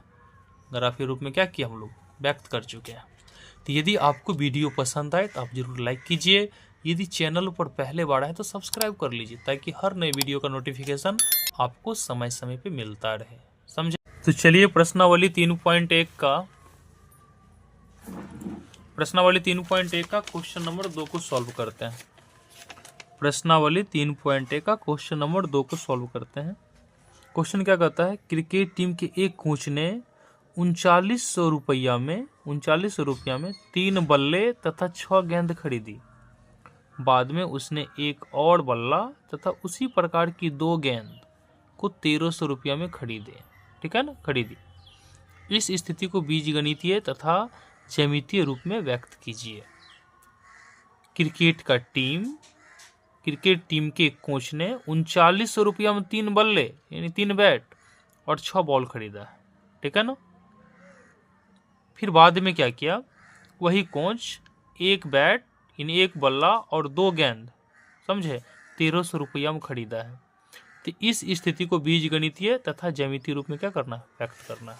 ग्राफीय रूप में क्या किया हम लोग, व्यक्त कर चुके हैं। तो यदि आपको वीडियो पसंद आए तो आप जरूर लाइक कीजिए, यदि चैनल पर पहले बार आए तो सब्सक्राइब कर लीजिए, ताकि हर नए वीडियो का नोटिफिकेशन आपको समय समय पे मिलता रहे, समझे। तो चलिए प्रश्नावली 3.1 का क्वेश्चन नंबर 2 को सॉल्व करते हैं। प्रश्नावली 3.1 का क्वेश्चन नंबर 2 को सॉल्व करते हैं। क्वेश्चन क्या कहता है, क्रिकेट टीम के एक कोच ने 3900 रुपया में 3 बल्ले तथा 6 गेंद खरीदी। बाद में उसने एक और बल्ला तथा उसी प्रकार की 2 गेंद को 1300 रुपया में खरीदे, ठीक है ना, खरीदी। इस स्थिति को बीजगणितीय तथा ज्यामितीय रूप में व्यक्त कीजिए। क्रिकेट टीम के कोच ने 3900 रुपया में 3 बल्ले यानी 3 बैट और 6 बॉल खरीदा, ठीक है ना। फिर बाद में क्या किया, वही कोच एक बैट यानी एक बल्ला और 2 गेंद, समझे, 1300 रुपया में खरीदा है। तो इस स्थिति को बीजगणितीय तथा ज्यामितीय रूप में क्या करना, व्यक्त करना।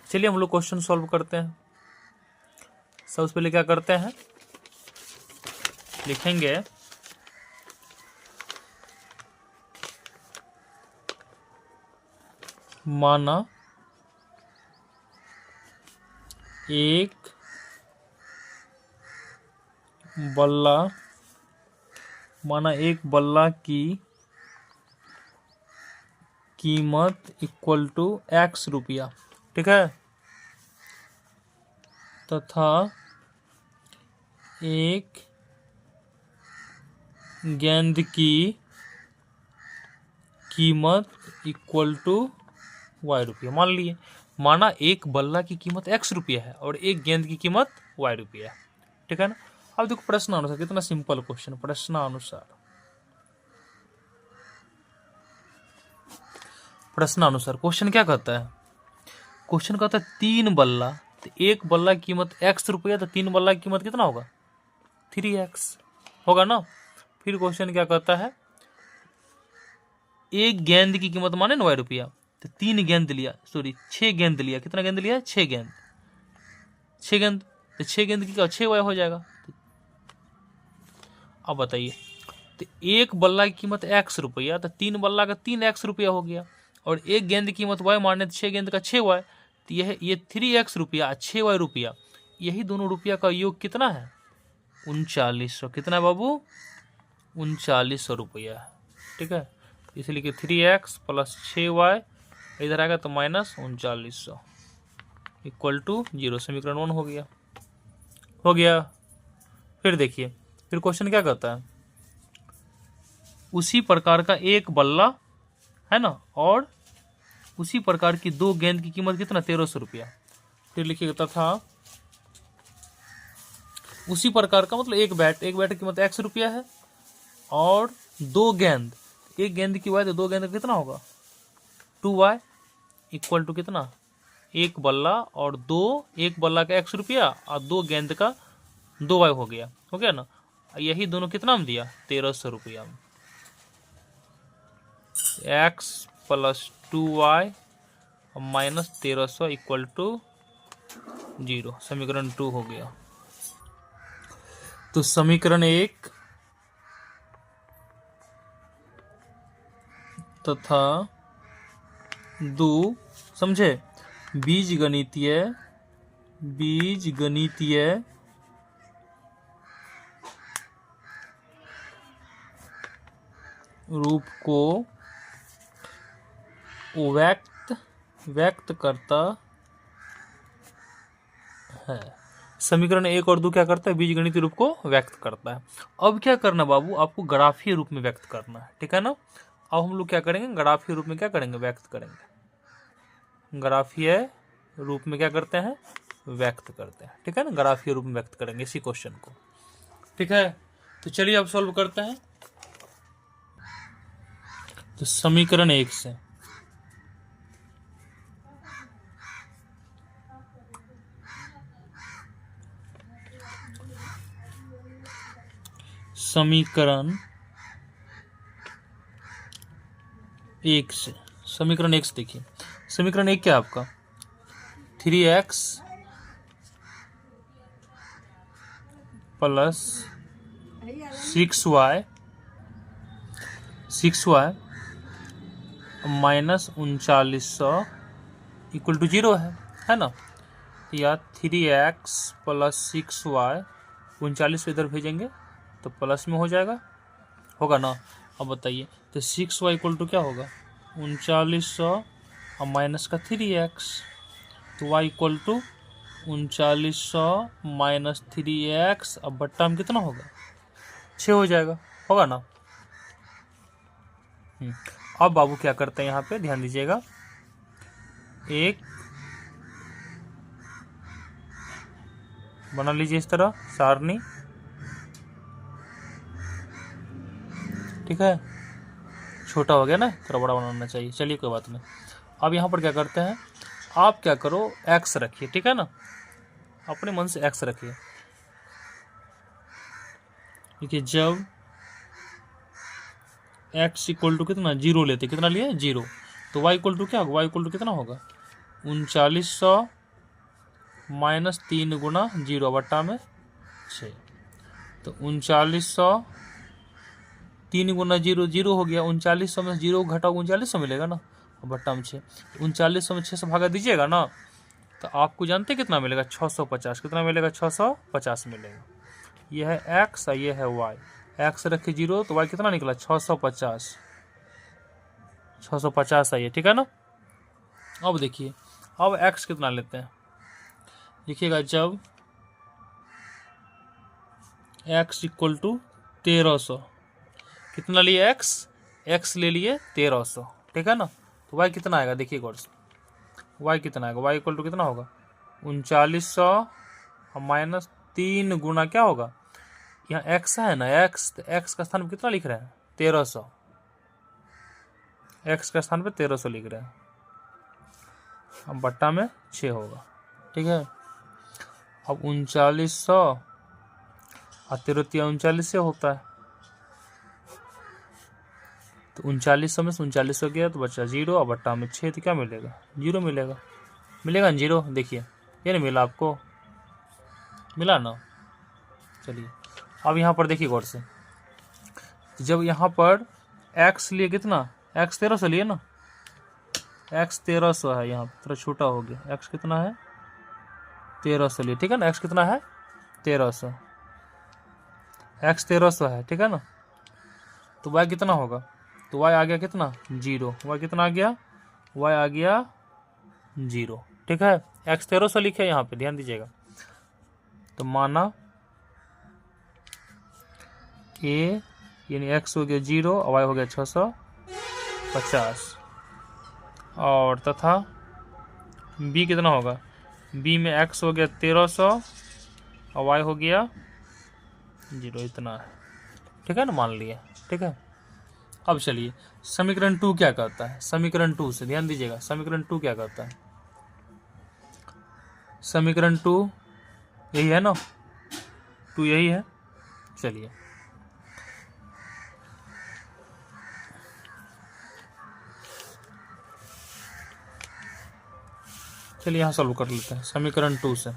चलिए हम लोग क्वेश्चन सॉल्व करते हैं। सबसे पहले क्या करते हैं, लिखेंगे माना एक बल्ला की कीमत इक्वल टू x रुपया, ठीक है, तथा एक गेंद की कीमत इक्वल टू y रुपया। मान लिए, माना एक बल्ला की कीमत x रुपया है और एक गेंद की कीमत y रुपया है, ठीक है ना। अब देखो प्रश्नानुसार, कितना सिंपल क्वेश्चन। प्रश्नानुसार क्वेश्चन क्या कहता है, क्वेश्चन कहता है 3 बल्ला, तो एक बल्ला की कीमत x रुपया, तो 3 बल्ला की कीमत कितना होगा, 3x होगा ना। फिर क्वेश्चन क्या कहता है, एक गेंद की कीमत माने ना y रुपया, तो 6 गेंद लिया, कितना गेंद लिया, 6 गेंद, तो 6 गेंद की क्या 6y हो जाएगा। अब बताइए, तो एक बल्ला की कीमत x रुपया, तो 3 बल्ला का 3x रुपया हो गया, और एक गेंद की कीमत y माने तो 6 गेंद का 6y, तो ये 3x रुपया 6y रुपया, यही दोनों रुपया का योग कितना है, 3900। कितना है बाबू, 3900 रुपया, ठीक है। इसलिए कि 3x प्लस 6y इधर आएगा तो माइनस 3900 इक्वल टू 0। समीकरण 1 हो गया। फिर देखिए, फिर क्वेश्चन क्या कहता है, उसी प्रकार का एक बल्ला है ना, और उसी प्रकार की 2 गेंद की कीमत कितना, 1300 रुपया। फिर लिखिएगा तथा उसी प्रकार का मतलब एक बैट की कीमत x रुपया है, और 2 गेंद, एक गेंद की y तो 2 गेंद का कितना होगा, 2y इक्वल टू कितना, एक बल्ला और 2, एक बल्ला का x रुपया और 2 गेंद का 2y हो गया ना। यही दोनों कितना में दिया, 1300 रुपया में। x plus 2y minus 1300 equal to 0। समीकरण 2 हो गया। तो समीकरण 1 तथा 2, समझे, बीजगणितीय रूप को व्यक्त करता है। समीकरण 1 और 2 क्या करता है, बीजगणितीय रूप को व्यक्त करता है। अब क्या करना बाबू, आपको ग्राफीय रूप में व्यक्त करना है, ठीक है ना। अब हम लोग क्या करेंगे, ग्राफीय रूप में क्या करेंगे, व्यक्त करेंगे। ग्राफीय रूप में क्या करते हैं, व्यक्त करते हैं, ठीक है ना। ग्राफीय रूप में व्यक्त करेंगे इसी क्वेश्चन को, ठीक है। तो चलिए अब सॉल्व करते हैं। तो समीकरण 1 से समीकरण एक से। समीकरण एक से देखिए, समीकरण एक क्या है आपका, 3x plus 6y minus 3900 equal to 0 है ना। या 3x प्लस 6y, 39 इधर भेजेंगे तो प्लस में हो जाएगा, होगा ना। अब बताइए, तो 6y इक्वल टू क्या होगा, 3900 और माइनस का 3x, तो y equal to 3900 minus 3x, अब बट्टा में कितना होगा, 6 हो जाएगा, होगा ना। अब बाबू क्या करते हैं यहाँ पे, ध्यान दीजिएगा, एक बना लीजिए इस तरह सारणी, ठीक है। छोटा हो गया ना, थोड़ा बड़ा बनाना चाहिए, चलिए कोई बात नहीं। अब यहाँ पर क्या करते हैं, आप क्या करो, x रखिए, ठीक है ना, अपने मन से x रखिए। देखिए जब x इक्वल टू कितना, 0 लेते, कितना लिए 0, तो y इक्वल टू क्या होगा, y इक्वल टू कितना होगा, 3900 माइनस 3 गुना 0 बट्टा में 6, तो 3900, 3 गुना 0 0 हो गया, 3900 में 0 घटाओ 3900 मिलेगा ना, बट्टा में 6, 3900 में 6 से भागा दीजिएगा ना, तो आपको जानते कितना मिलेगा, 650, कितना मिलेगा, 650 मिलेगा। यह है x और यह है y, x रखे 0 तो y कितना निकला, 650, 650 आई है, ठीक है ना। अब देखिए, अब x कितना लेते हैं, देखिएगा जब x इक्वल टू 1300, कितना लिए x ले लिए 1300, ठीक है ना, तो y कितना आएगा, देखिए गौर से, y कितना आएगा, y इक्वल टू कितना होगा, 3900 और माइनस 3 गुना क्या होगा, यहाँ x है ना, x, तो x का स्थान पे कितना लिख रहे हैं, 1300, x का स्थान पे 1300 लिख रहे हैं, अब बट्टा में 6 होगा, ठीक है। अब 3900 और 13 से होता है, तो 3900 में से 3900 गया तो बचा 0 और बट्टा में 6, तो क्या मिलेगा, 0 मिलेगा, मिलेगा ना 0, देखिए ये नहीं मिला आपको, मिला ना। चलिए अब यहाँ पर देखिए गौर से, जब यहाँ पर x लिए कितना, x 1300 लिए ना, x 1300 है, यहाँ थोड़ा छोटा हो गया, x कितना है 1300 लिए, ठीक है ना, x कितना है 1300, x 1300 है, ठीक है ना, तो y कितना होगा, तो y आ गया कितना 0, y कितना आ गया, y आ गया 0, ठीक है। x 1300 लिखे यहाँ पे, ध्यान दीजिएगा, तो माना a यानी x हो गया 0 और y हो गया 650, और तथा b कितना होगा, b में x हो गया 1300 और y हो गया 0, इतना है, ठीक है ना, मान लिया, ठीक है। अब चलिए समीकरण 2 क्या कहता है, समीकरण 2 से ध्यान दीजिएगा, समीकरण 2 क्या कहता है, समीकरण 2 यही है ना, 2 यही है, चलिए यहाँ सॉल्व कर लेते हैं समीकरण 2 से।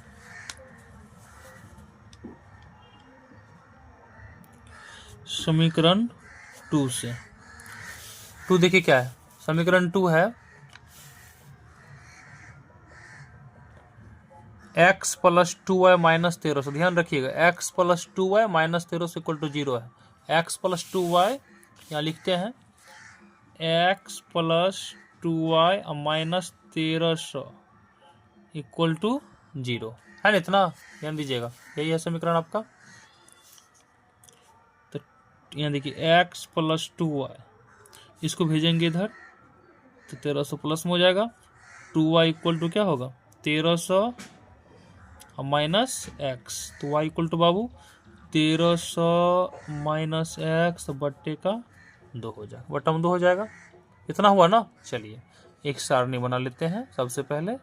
समीकरण 2 से, 2 देखिए क्या है, समीकरण 2 है x प्लस 2y माइनस 1300, ध्यान रखिएगा x plus 2y minus 1300 equal to 0 है, x प्लस 2y यहाँ लिखते हैं x plus 2y minus 1300 equal to 0, है ना, इतना ध्यान दीजिएगा, यही है समीकरण आपका। तो यहाँ देखिए x प्लस 2y, इसको भेजेंगे इधर तो 1300 प्लस में हो जाएगा, 2y इक्वल टू क्या होगा 1300 माइनस x, तो y इक्वल टू बाबू 1300 माइनस x बट्टे का 2 हो जाएगा, बट्टा में 2 हो जाएगा, इतना हुआ ना। चलिए एक सारणी बना लेते हैं, सबसे पहले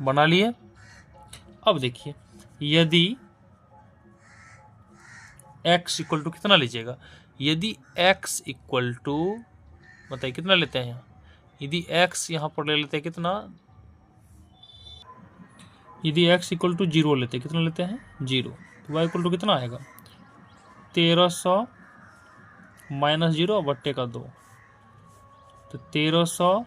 बना लिए। अब देखिए यदि x इक्वल टू कितना लीजिएगा, यदि x इक्वल टू, बताइए कितना लेते हैं, यदि x यहाँ पर ले लेते हैं कितना, यदि x इक्वल टू 0 लेते हैं, कितना लेते हैं 0, तो y इक्वल टू कितना आएगा 1300 माइनस 0 बट्टे का 2, तो 1300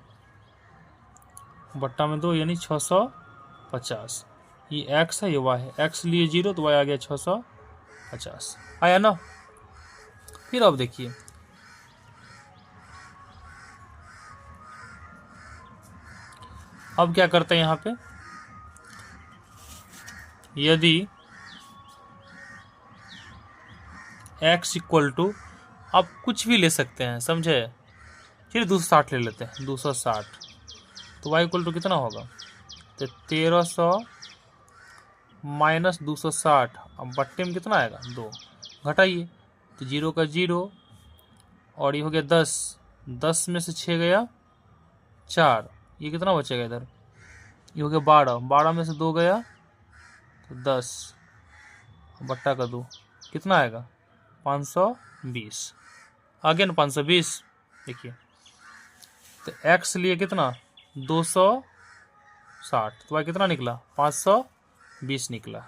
बट्टा में 2 यानी 650। ये x है, ये y है, x लिए 0 तो y आ गया 650, आया ना। फिर अब देखिए अब क्या करते हैं यहाँ पे, यदि x इक्वल टू, आप कुछ भी ले सकते हैं समझे, फिर 260 ले लेते हैं 260, तो y इक्वल टू कितना होगा, तो 1300 माइनस 260, अब बट्टे में कितना आएगा 2, घटाइए तो 0 का 0 और ये हो गया 10, 10 में से 6 गया 4, ये कितना बचेगा इधर, ये हो गया 12, 12 में से 2 गया तो 10, बट्टा का 2 कितना आएगा 520, आ गया ना 520। देखिए तो x लिए कितना 260, तो y कितना निकला 520 निकला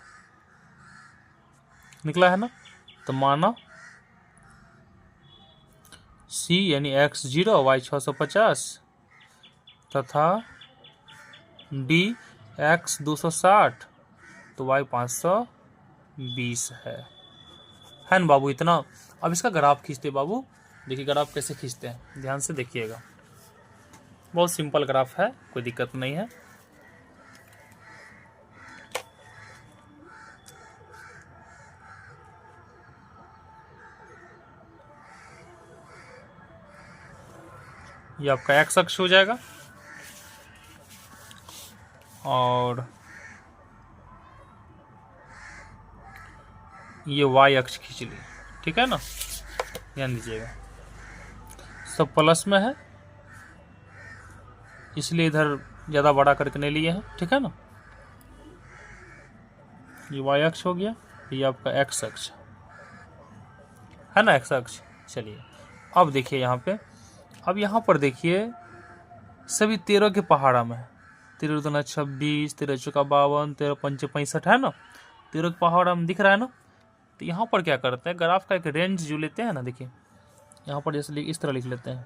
है ना। तो माना C यानी x 0 y 650 तथा D x 260 तो y 520 है ना बाबू इतना। अब इसका ग्राफ खींचते बाबू, देखिए ग्राफ कैसे खींचते हैं, ध्यान से देखिएगा, बहुत सिंपल ग्राफ है, कोई दिक्कत नहीं है। ये आपका x अक्ष हो जाएगा और ये y अक्ष खींच ली, ठीक है ना, ध्यान दीजिएगा सब प्लस में है इसलिए इधर ज़्यादा बड़ा करके नहीं लिए हैं, ठीक है ना। ये y अक्ष हो गया, ये आपका x अक्ष है ना, x अक्ष। चलिए अब देखिए यहाँ पे, अब यहाँ पर देखिए सभी 13 के पहाड़ा में है, 13 दूना 26, 13 चौका 52, 13 पंचे 65 है ना, 13 के पहाड़ा में दिख रहा है ना। तो यहाँ पर क्या करते हैं, ग्राफ का एक रेंज जो लेते हैं ना, देखिए यहाँ पर जैसे इस तरह लिख लेते हैं,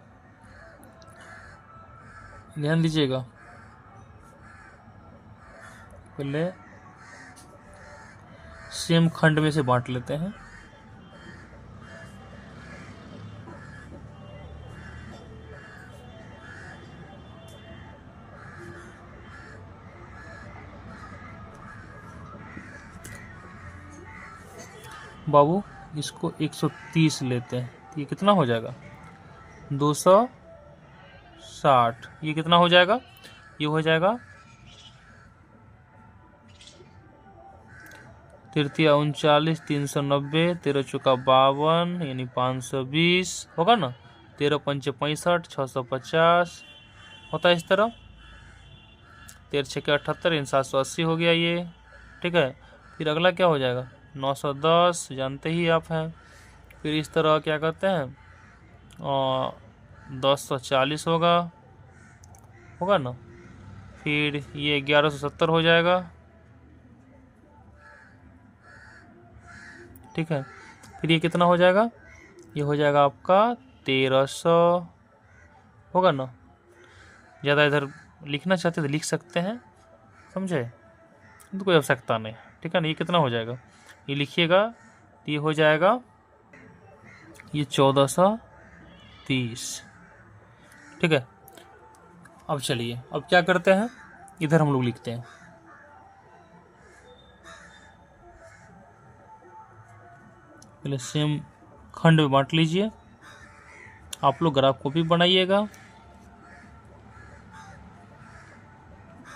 ध्यान दीजिएगा, पहले सेम खंड में से बांट लेते हैं, बाबू इसको 130 लेते हैं, तो ये कितना हो जाएगा 260, ये कितना हो जाएगा, ये हो जाएगा 39 390, 13 चौका 52 यानी 520 होगा ना, 13 पंचे 65 650 होता है इस तरह, 13 छक्के 78 यानी 780 हो गया ये, ठीक है। फिर अगला क्या हो जाएगा 910, जानते ही आप हैं। फिर इस तरह क्या करते हैं 1040 होगा ना, फिर ये 1170 हो जाएगा, ठीक है। फिर ये कितना हो जाएगा, ये हो जाएगा आपका 1300 होगा ना। ज़्यादा इधर लिखना चाहते तो लिख सकते हैं, समझे, तो कोई आवश्यकता नहीं, ठीक है ना। ये कितना हो जाएगा, ये लिखिएगा, ये हो जाएगा ये 1430, ठीक है। अब चलिए अब क्या करते हैं, इधर हम लोग लिखते हैं, पहले सेम खंड में बांट लीजिए, आप लोग ग्राफ को भी बनाइएगा।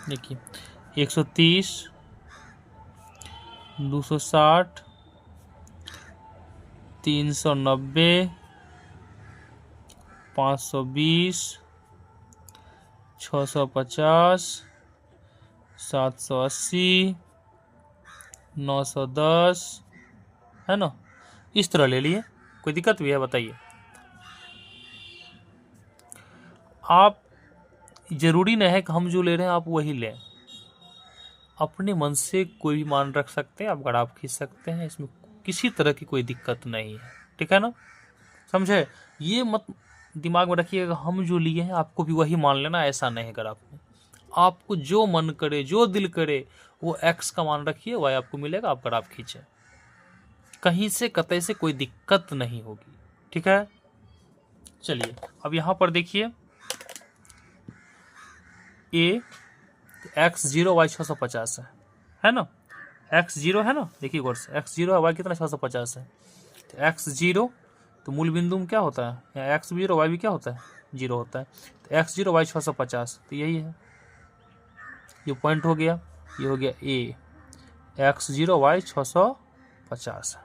देखिए 130 260 390 520 650 780 910 है ना, इस तरह ले लिए, कोई दिक्कत भी है बताइए। आप जरूरी नहीं है कि हम जो ले रहे हैं आप वही लें, अपने मन से कोई भी मान रख सकते हैं, आप ग्राफ खींच सकते हैं, इसमें किसी तरह की कोई दिक्कत नहीं है, ठीक है ना, समझे। ये मत दिमाग में रखिएगा हम जो लिए हैं आपको भी वही मान लेना, ऐसा नहीं है ग्राफ में। आपको जो मन करे, जो दिल करे, वो एक्स का मान रखिए, वाई आपको मिलेगा, आप ग्राफ खींचे, कहीं से कतई से कोई दिक्कत नहीं होगी, ठीक है। चलिए अब यहां पर देखिए ए एक्स 0 वाई 650 है ना, एक्स 0 है ना, देखिए गौर से एक्स 0 है, वाई कितना 650 है, तो एक्स 0 तो मूल बिंदु में क्या होता है, यहाँ एक्स भी 0 वाई भी क्या होता है 0 होता है, तो एक्स 0 वाई 650, तो यही है, ये पॉइंट हो गया, ये हो गया ए एक्स 0 वाई 650,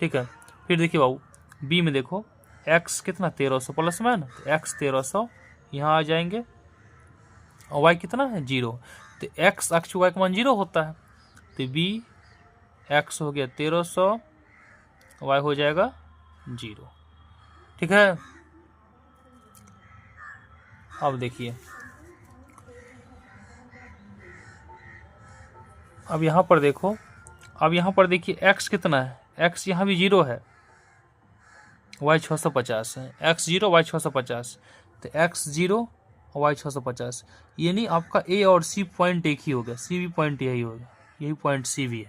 ठीक है। फिर देखिए बाबू बी में देखो एक्स कितना 1300 प्लस में है ना, तो एक्स 1300 यहाँ आ जाएंगे और वाई कितना है 0, तो एक्स अक्ष वाई का मान 0 होता है, तो बी एक्स हो गया 1300, वाई हो जाएगा 0, ठीक है। अब देखिए अब यहाँ पर देखो, अब यहाँ पर देखिए एक्स कितना है, एक्स यहाँ भी 0 है, वाई 650 है, एक्स 0 वाई 650, तो एक्स 0 वाई 650, यानी आपका ए और सी पॉइंट एक ही हो गया, सी भी पॉइंट यही होगा, यही पॉइंट सी भी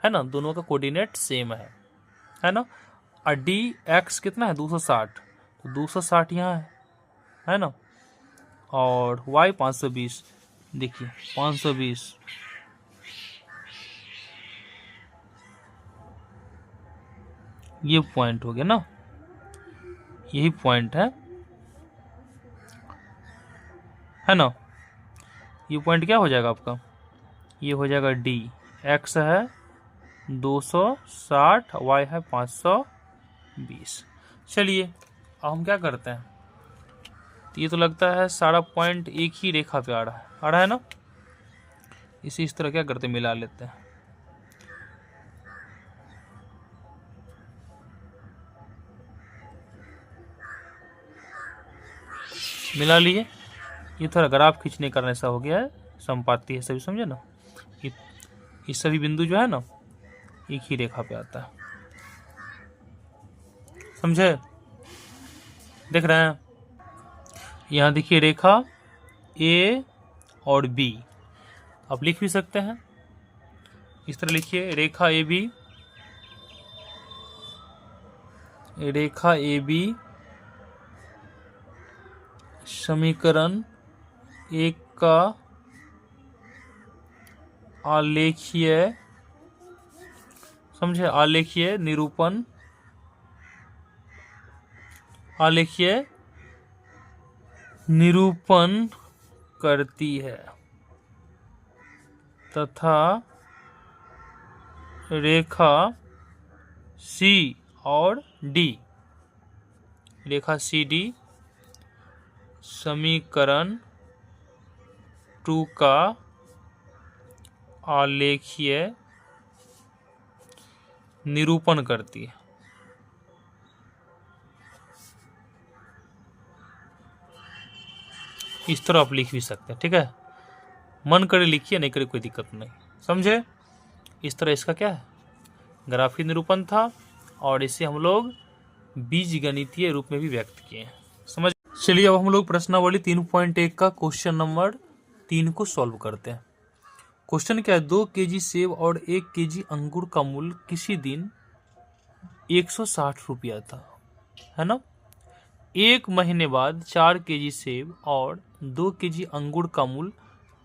है ना, दोनों का कोऑर्डिनेट सेम है ना। और डी एक्स कितना है 260, तो 260 यहाँ है ना, और वाई 520, देखिए 520, ये पॉइंट हो गया ना, यही पॉइंट है ना, ये पॉइंट क्या हो जाएगा आपका, ये हो जाएगा डी, एक्स है 260, वाई है 520। चलिए अब हम क्या करते हैं, तो ये तो लगता है सारा पॉइंट एक ही रेखा पे आ रहा है ना, इस तरह क्या करते मिला लेते हैं, मिला लिए, ये थोड़ा ग्राफ खींचने का ऐसा हो गया है, संपाती है सभी, समझे ना, ये सभी बिंदु जो है ना एक ही रेखा पे आता है, समझे, देख रहे हैं, यहाँ देखिए रेखा ए और बी, आप लिख भी सकते हैं इस तरह, लिखिए रेखा A B, Rekha A B समीकरण एक का आलेखीय, समझे, आलेखीय निरूपण, आलेखीय निरूपण करती है तथा रेखा सी और डी, रेखा सी डी समीकरण 2 का आलेखीय निरूपण करती है, इस तरह आप लिख भी सकते हैं, ठीक है, मन करे लिखिए, नहीं करे कोई दिक्कत नहीं, समझे। इस तरह इसका क्या है ग्राफीय निरूपण था, और इसे हम लोग बीज गणितीय रूप में भी व्यक्त किए हैं, समझ। चलिए अब हम लोग प्रश्नावली 3.1 का क्वेश्चन नंबर 3 को सॉल्व करते हैं। क्वेश्चन क्या है, 2 केजी सेब और 1 केजी अंगूर का मूल्य किसी दिन 160 रुपया था, है ना, 1 महीने बाद 4 केजी सेब और 2 केजी अंगूर का मूल्य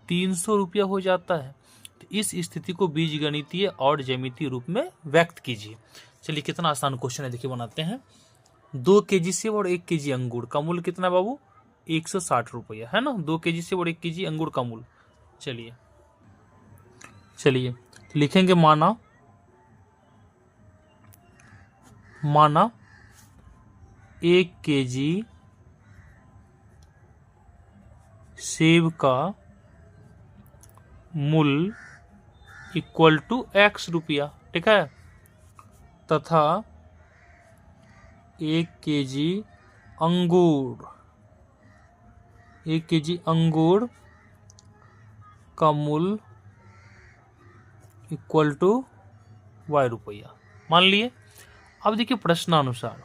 300 रुपया हो जाता है, तो इस स्थिति को बीजगणितीय और ज्यामितीय रूप में व्यक्त कीजिए। चलिए कितना आसान क्वेश्चन है, देखिए बनाते हैं। 2 केजी सेब और 1 केजी अंगूर का मूल्य कितना बाबू 160 रुपया, है ना, 2 केजी सेब और 1 केजी अंगूर का मूल्य। चलिए लिखेंगे माना 1 केजी सेब का मूल्य इक्वल टू x रुपया, ठीक है, तथा 1 kg अंगूर, 1 kg अंगूर का मूल्य इक्वल टू y रुपया मान लिए। अब देखिए प्रश्नानुसार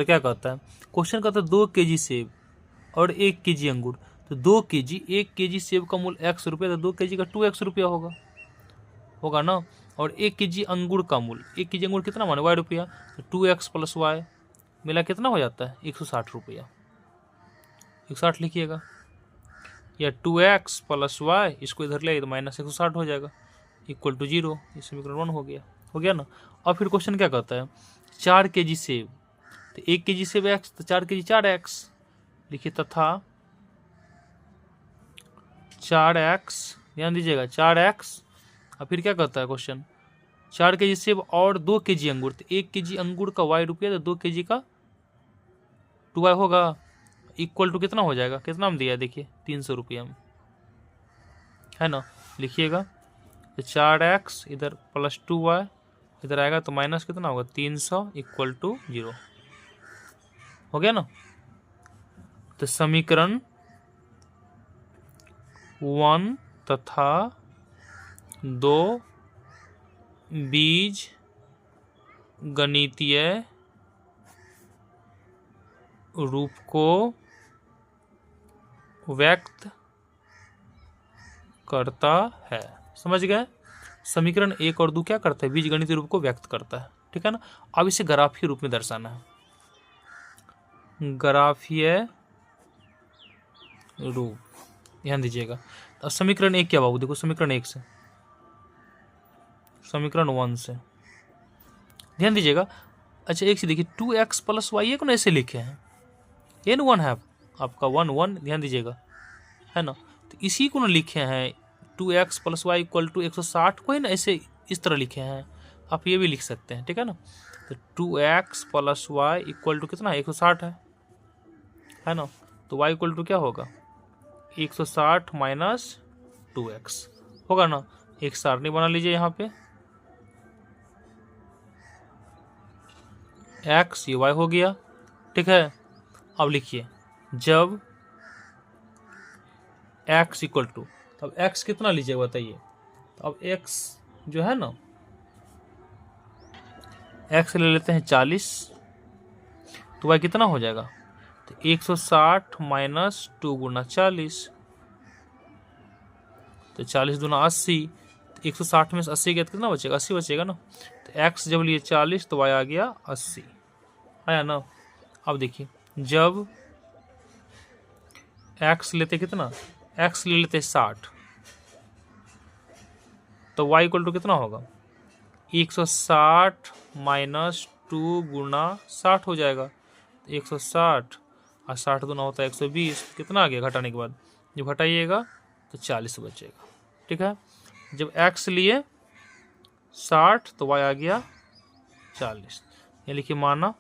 क्या कहता है, क्वेश्चन कहता है 2 kg सेब और 1 kg अंगूर, तो 2 kg 1 kg सेब का मूल्य x रुपया, तो 2 kg का 2x रुपया होगा ना। और 1 kg अंगूर का मूल्य, 1 kg अंगूर कितना माने y रुपया, तो 2x प्लस y मिला कितना हो जाता है 160 रुपया, 160 लिखिएगा, या 2x प्लस y इसको इधर ले तो माइनस 160 हो जाएगा इक्वल टू 0। ये समीकरण 1 हो गया ना। और फिर क्वेश्चन क्या कहता है 4 kg सेब, तो 1 kg सेब x, तो 4 kg 4x लिखिए, तथा 4x, ध्यान दीजिएगा 4x। और फिर क्या कहता है क्वेश्चन 4 kg सेब और 2 kg अंगूर, तो 1 kg अंगूर का y रुपया, तो 2 kg का 2y होगा इक्वल टू कितना हो जाएगा, कितना हम दिया है देखिए 300 रुपया में, है ना। लिखिएगा तो 4x इधर प्लस 2y इधर आएगा, तो माइनस कितना होगा 300 इक्वल टू 0 हो गया ना। तो समीकरण 1 तथा 2 बीज गणितीय रूप को व्यक्त करता है। समझ गए, समीकरण 1 और 2 क्या करता है, बीजगणितीय रूप को व्यक्त करता है, ठीक है ना। अब इसे ग्राफीय रूप में दर्शाना है, ग्राफीय रूप, ध्यान दीजिएगा। अब समीकरण 1 क्या बाबू, देखो समीकरण 1 से, समीकरण 1 से ध्यान दीजिएगा। अच्छा एक से देखिए 2x प्लस वाई को ऐसे लिखे हैं, n1 है आपका 1 1, ध्यान दीजिएगा, है ना। तो इसी को ना लिखे हैं 2x plus Y equal to 160 को ही ना ऐसे इस तरह लिखे हैं, आप ये भी लिख सकते हैं, ठीक है ना। तो 2x plus Y equal to कितना है 160 है ना। तो y इक्वल टू क्या होगा 160 माइनस 2x होगा ना। एक सारणी बना लीजिए यहाँ पे, x ये y हो गया, ठीक है। अब लिखिए जब x इक्वल टू, अब x कितना लीजिएगा बताइए। तो अब x जो है ना, x ले लेते हैं 40, तो y कितना हो जाएगा, तो 160 माइनस 2 गुना 40, तो 40 दूना 80, तो 160 में से 80 गया तो कितना बचेगा 80 बचेगा ना। तो x जब लिए 40 तो y आ गया 80, आया ना। अब देखिए जब x लेते कितना, x ले लेते 60, तो y इक्वल टू कितना होगा 160 माइनस 2 गुना 60 हो जाएगा, 160 और 60 दूना होता है 120, कितना आ गया घटाने के बाद, जब घटाइएगा तो 40 बचेगा, ठीक है। जब x लिए 60 तो y आ गया 40, ये लिखिए माना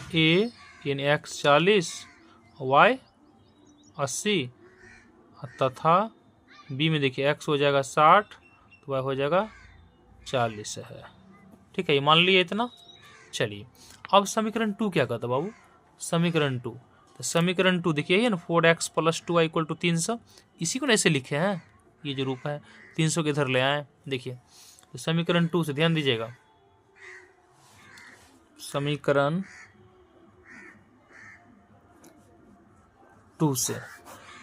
a यानी x 40 y 80 तथा b में देखिए x हो जाएगा 60 तो y हो जाएगा 40 है, ठीक है। ये मान लिया इतना। चलिए अब समीकरण 2 क्या कहता है बाबू, समीकरण 2, तो समीकरण 2 देखिए ये ना 4x plus 2y equal to 300, इसी को ऐसे लिखे हैं, ये जो रूप है 300 के इधर ले आए देखिए। तो समीकरण 2 से ध्यान दीजिएगा, समीकरण 2 से,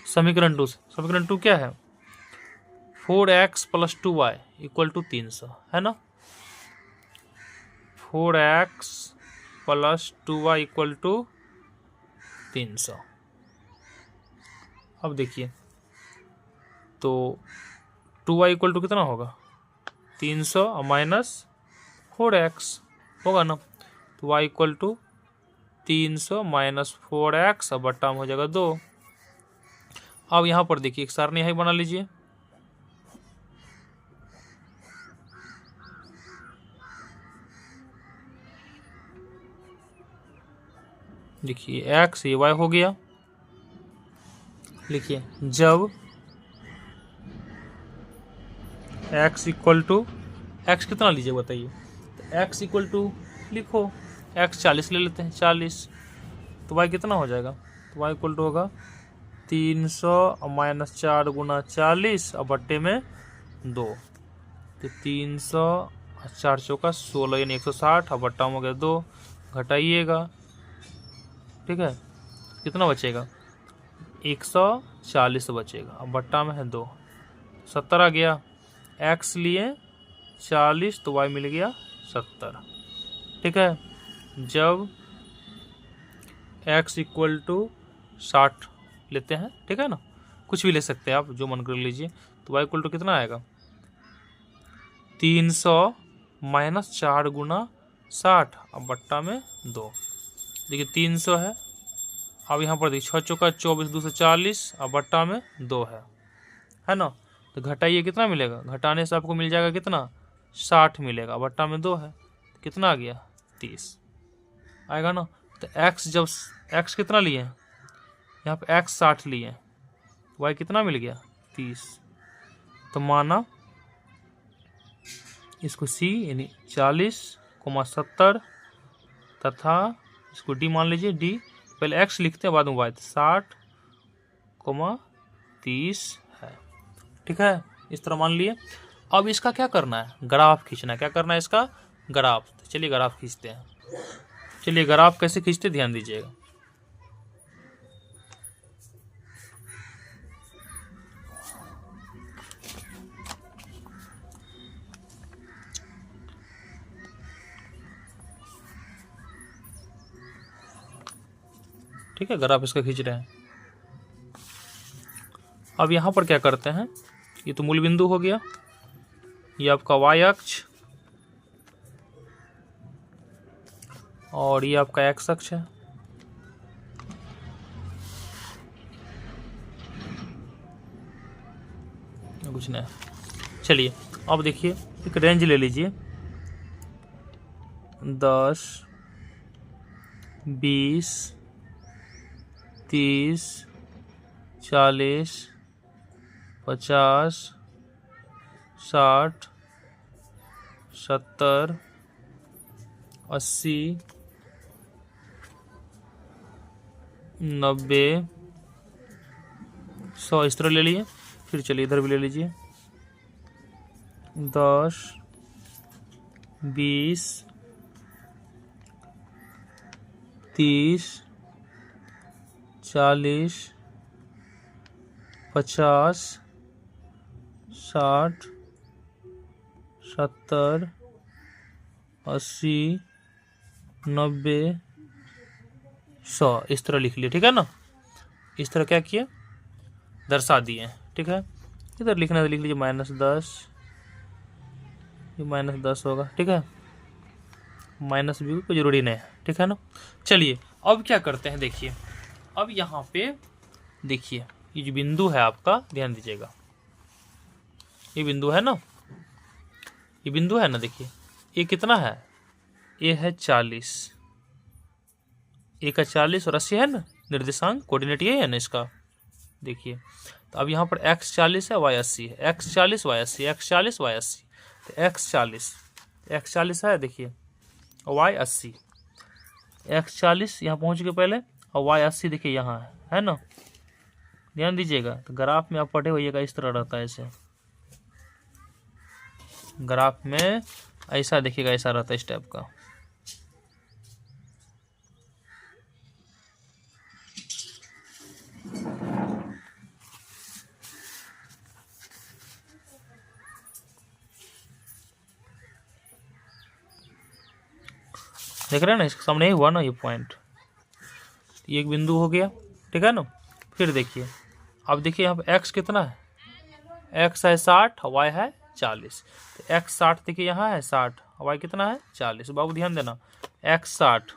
समीकरण 2 से, समीकरण 2 क्या है 4x plus 2y equal to 300 है ना। 4x plus 2y equal to 300। अब देखिए तो 2y इक्वल टू कितना होगा 300 और माइनस 4x होगा ना। तो y equal to 300 minus 4x और बट्टा में हो जाएगा 2। अब यहाँ पर देखिए एक सारणी यही बना लीजिए, देखिए x ये y हो गया। लिखिए जब x इक्वल टू एक्स कितना लीजिए बताइए। तो x इक्वल टू लिखो x 40 ले लेते हैं 40, तो y कितना हो जाएगा, तो y इक्वल टू होगा 300 माइनस 4 गुना 40 और बट्टे में 2, तो 300 4 चौका 16 यानी 160 और बट्टा में हो गया 2, घटाइएगा, ठीक है, कितना बचेगा 140 बचेगा, अब बट्टा में है 2, 70 आ गया, x लिए 40 तो y मिल गया 70, ठीक है। जब x इक्वल टू 60 लेते हैं, ठीक है ना, कुछ भी ले सकते हैं आप, जो मन कर लीजिए, तो y इक्वल टू कितना आएगा 300 माइनस 4 गुना 60 अब बट्टा में 2, देखिए 300 है, अब यहाँ पर देखिए 6 चौका 24 240 अब बट्टा में 2 है ना, तो घटाइए कितना मिलेगा, घटाने से आपको मिल जाएगा कितना 60 मिलेगा, बट्टा में 2 है, तो कितना आ गया 30 आएगा ना। तो x जब x कितना लिए हैं, यहाँ पे x 60 लिए हैं, y कितना मिल गया 30, तो माना इसको c यानी 40,70 तथा इसको d मान लीजिए, d पहले x लिखते हैं बाद में y, 60,30 है, ठीक है, इस तरह मान लिए। अब इसका क्या करना है, ग्राफ खींचना है, क्या करना है इसका ग्राफ, तो चलिए ग्राफ खींचते हैं। चलिए ग्राफ कैसे खींचते ध्यान दीजिएगा, ठीक है, ग्राफ इसका खींच रहे हैं। अब यहाँ पर क्या करते हैं, ये तो मूल बिंदु हो गया, ये आपका y अक्ष और ये आपका x अक्ष है, कुछ नहीं। चलिए अब देखिए एक रेंज ले लीजिए, 10 20 30 40 50 60 70 80 90 100 इस तरह ले लिए। फिर चलिए इधर भी ले लीजिए, 10 20 30 40 50 60 70 80 90 100 इस तरह लिख लिए, ठीक है ना, इस तरह क्या किए दर्शा दिए, ठीक है। इधर लिखना है तो लिख लीजिए -10, ये -10 होगा, ठीक है, माइनस भी कोई जरूरी नहीं है, ठीक है ना। चलिए अब क्या करते हैं, देखिए अब यहाँ पे देखिए ये जो बिंदु है आपका, ध्यान दीजिएगा, ये बिंदु है ना, ये बिंदु है ना, देखिए ये कितना है, ये है 40, ए का 40 और 80 है ना, निर्देशांक कोऑर्डिनेट ये है ना इसका, देखिए। तो अब यहाँ पर x 40 है y 80 है, x 40 y 80, x 40 y 80, तो x 40 है, देखिए, और y 80, x 40 यहाँ पहुँच गए पहले, और y 80 देखिए यहाँ है ना, ध्यान दीजिएगा। तो ग्राफ में आप पढ़े होइएगा, इस तरह रहता है, ऐसे ग्राफ में ऐसा देखिएगा, ऐसा रहता है इस टाइप का, देख रहे हैं ना, इसके सामने ही हुआ ना ये पॉइंट, ये एक बिंदु हो गया, ठीक है ना। फिर देखिए अब देखिए यहाँ पे x कितना है, x है 60 y है 40, तो x 60 देखिए यहाँ है 60, y कितना है 40, बाबू ध्यान देना, x 60,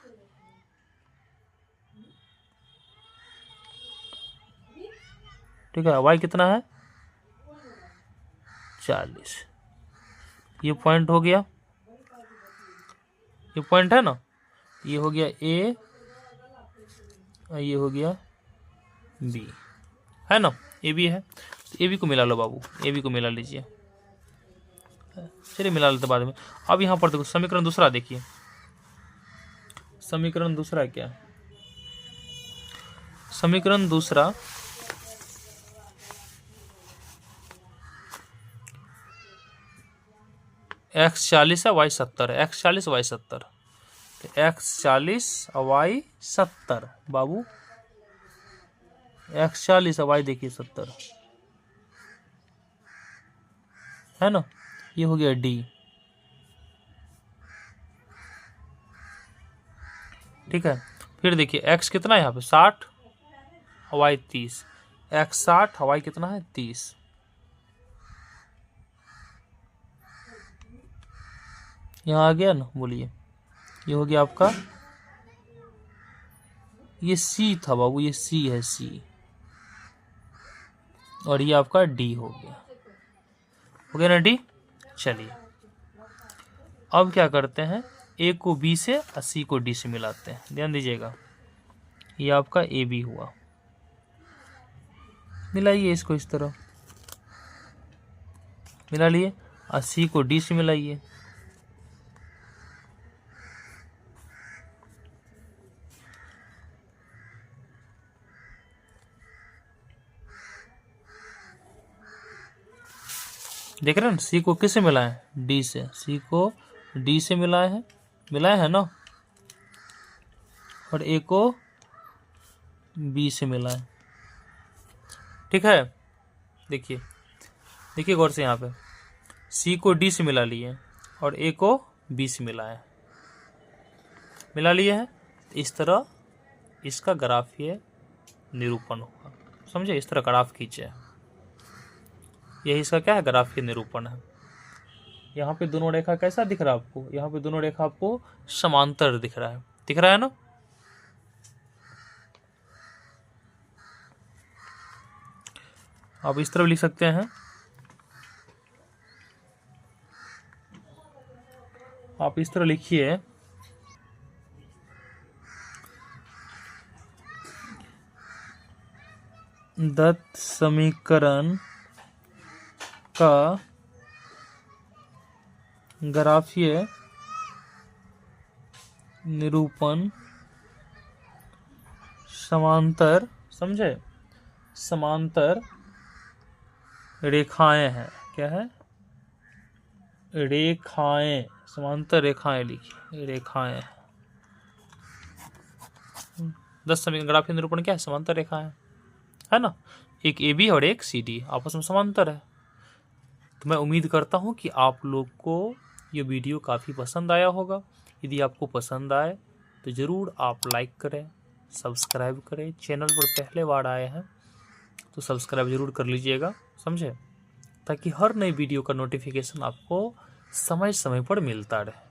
ठीक है, y कितना है 40, ये पॉइंट हो गया, ये पॉइंट है ना, ये हो गया A और ये हो गया B, है ना, AB है, तो AB को मिला लो बाबू, AB को मिला लीजिए, चलिए मिला लेते बाद में। अब यहाँ पर देखो समीकरण दूसरा देखिए, समीकरण दूसरा क्या है? समीकरण दूसरा x40 है y70 है, x40 y70, तो x40 y70 बाबू, x40 y देखिए 70 है ना, ये हो गया D। ठीक है, फिर देखिए x कितना है यहाँ पे 60, y 30, x 60 y कितना है 30, यहाँ आ गया ना, बोलिए ये हो गया आपका, ये C था बाबू, ये C है C, और ये आपका D हो गया ना D। चलिए अब क्या करते हैं, A को B से और C को D से मिलाते हैं, ध्यान दीजिएगा, ये आपका AB हुआ, मिलाइए इसको इस तरह, मिला लिए, और C को D से मिलाइए, देख रहे हैं C को किससे मिलाए हैं, D से, C को D से मिलाए हैं ना, और A को B से मिलाए, ठीक है। देखिए देखिए गौर से, यहाँ पे C को D से मिला लिए और A को B से मिला लिए हैं, इस तरह इसका ग्राफीय निरूपण होगा, समझे, इस तरह ग्राफ खींचे, यही इसका क्या है, ग्राफीय निरूपण है। यहाँ पे दोनों रेखा कैसा दिख रहा है आपको, यहाँ पे दोनों रेखा आपको समांतर दिख रहा है ना। आप इस तरह लिख सकते हैं, आप इस तरह लिखिए, दत्त समीकरण का ग्राफीय निरूपण समांतर, समझे, समांतर रेखाएं हैं, क्या है, रेखाएं, समांतर रेखाएं लिखिए, रेखाएं, 10 समीकरण ग्राफीय निरूपण क्या है, समांतर रेखाएं है ना, एक AB और एक CD आपस में समांतर है। तो मैं उम्मीद करता हूं कि आप लोग को ये वीडियो काफ़ी पसंद आया होगा। यदि आपको पसंद आए तो ज़रूर आप लाइक करें, सब्सक्राइब करें, चैनल पर पहले बार आए हैं तो सब्सक्राइब ज़रूर कर लीजिएगा, समझे, ताकि हर नई वीडियो का नोटिफिकेशन आपको समय समय पर मिलता रहे।